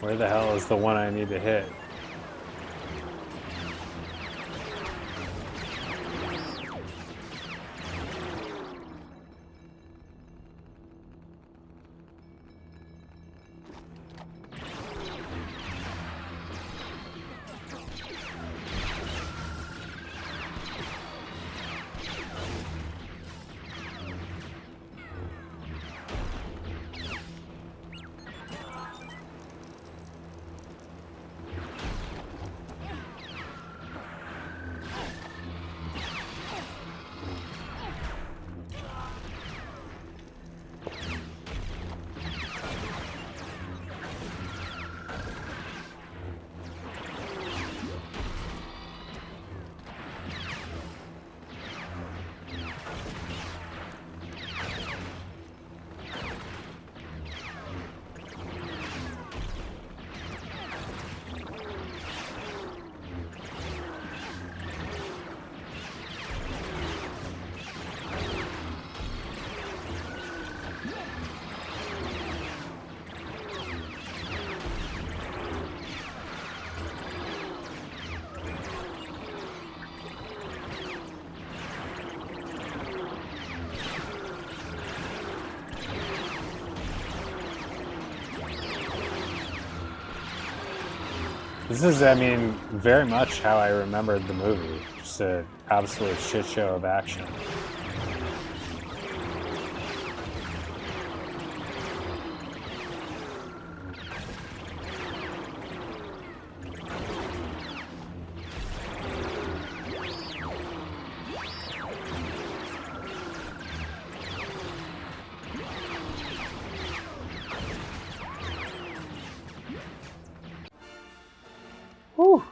Speaker 1: Where the hell is the one I need to hit? This is, I mean, very much how I remembered the movie. Just an absolute shit show of action. Whew.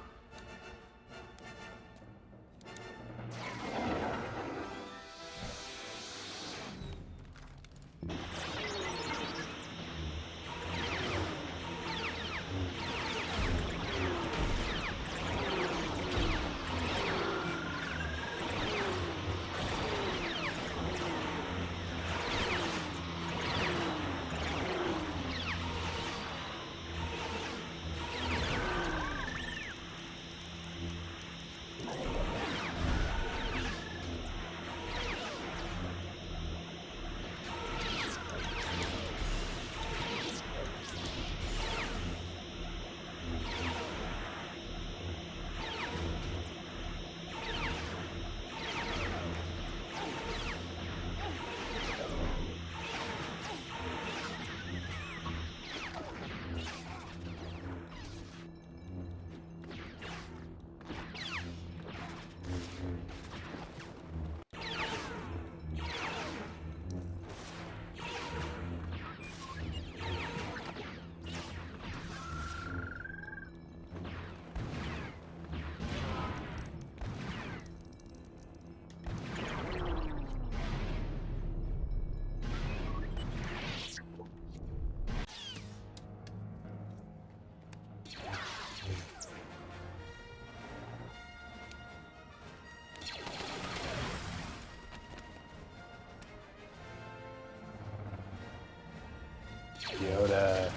Speaker 1: Yoda.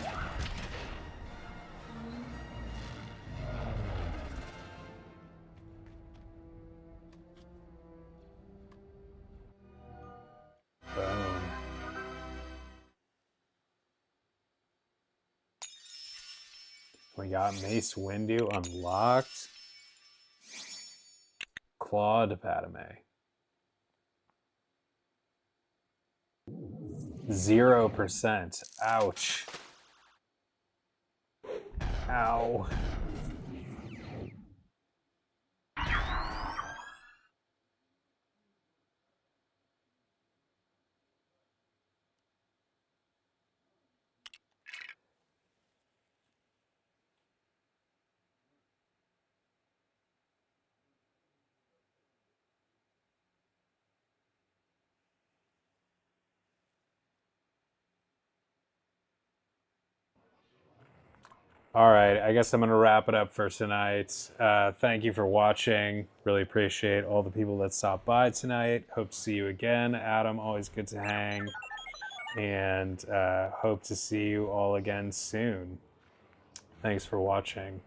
Speaker 1: Boom. We got Mace Windu unlocked. Claude Padme. 0%. Ouch. Ow. All right, I guess I'm going to wrap it up for tonight. Thank you for watching. Really appreciate all the people that stopped by tonight. Hope to see you again. Adam, always good to hang. And hope to see you all again soon. Thanks for watching.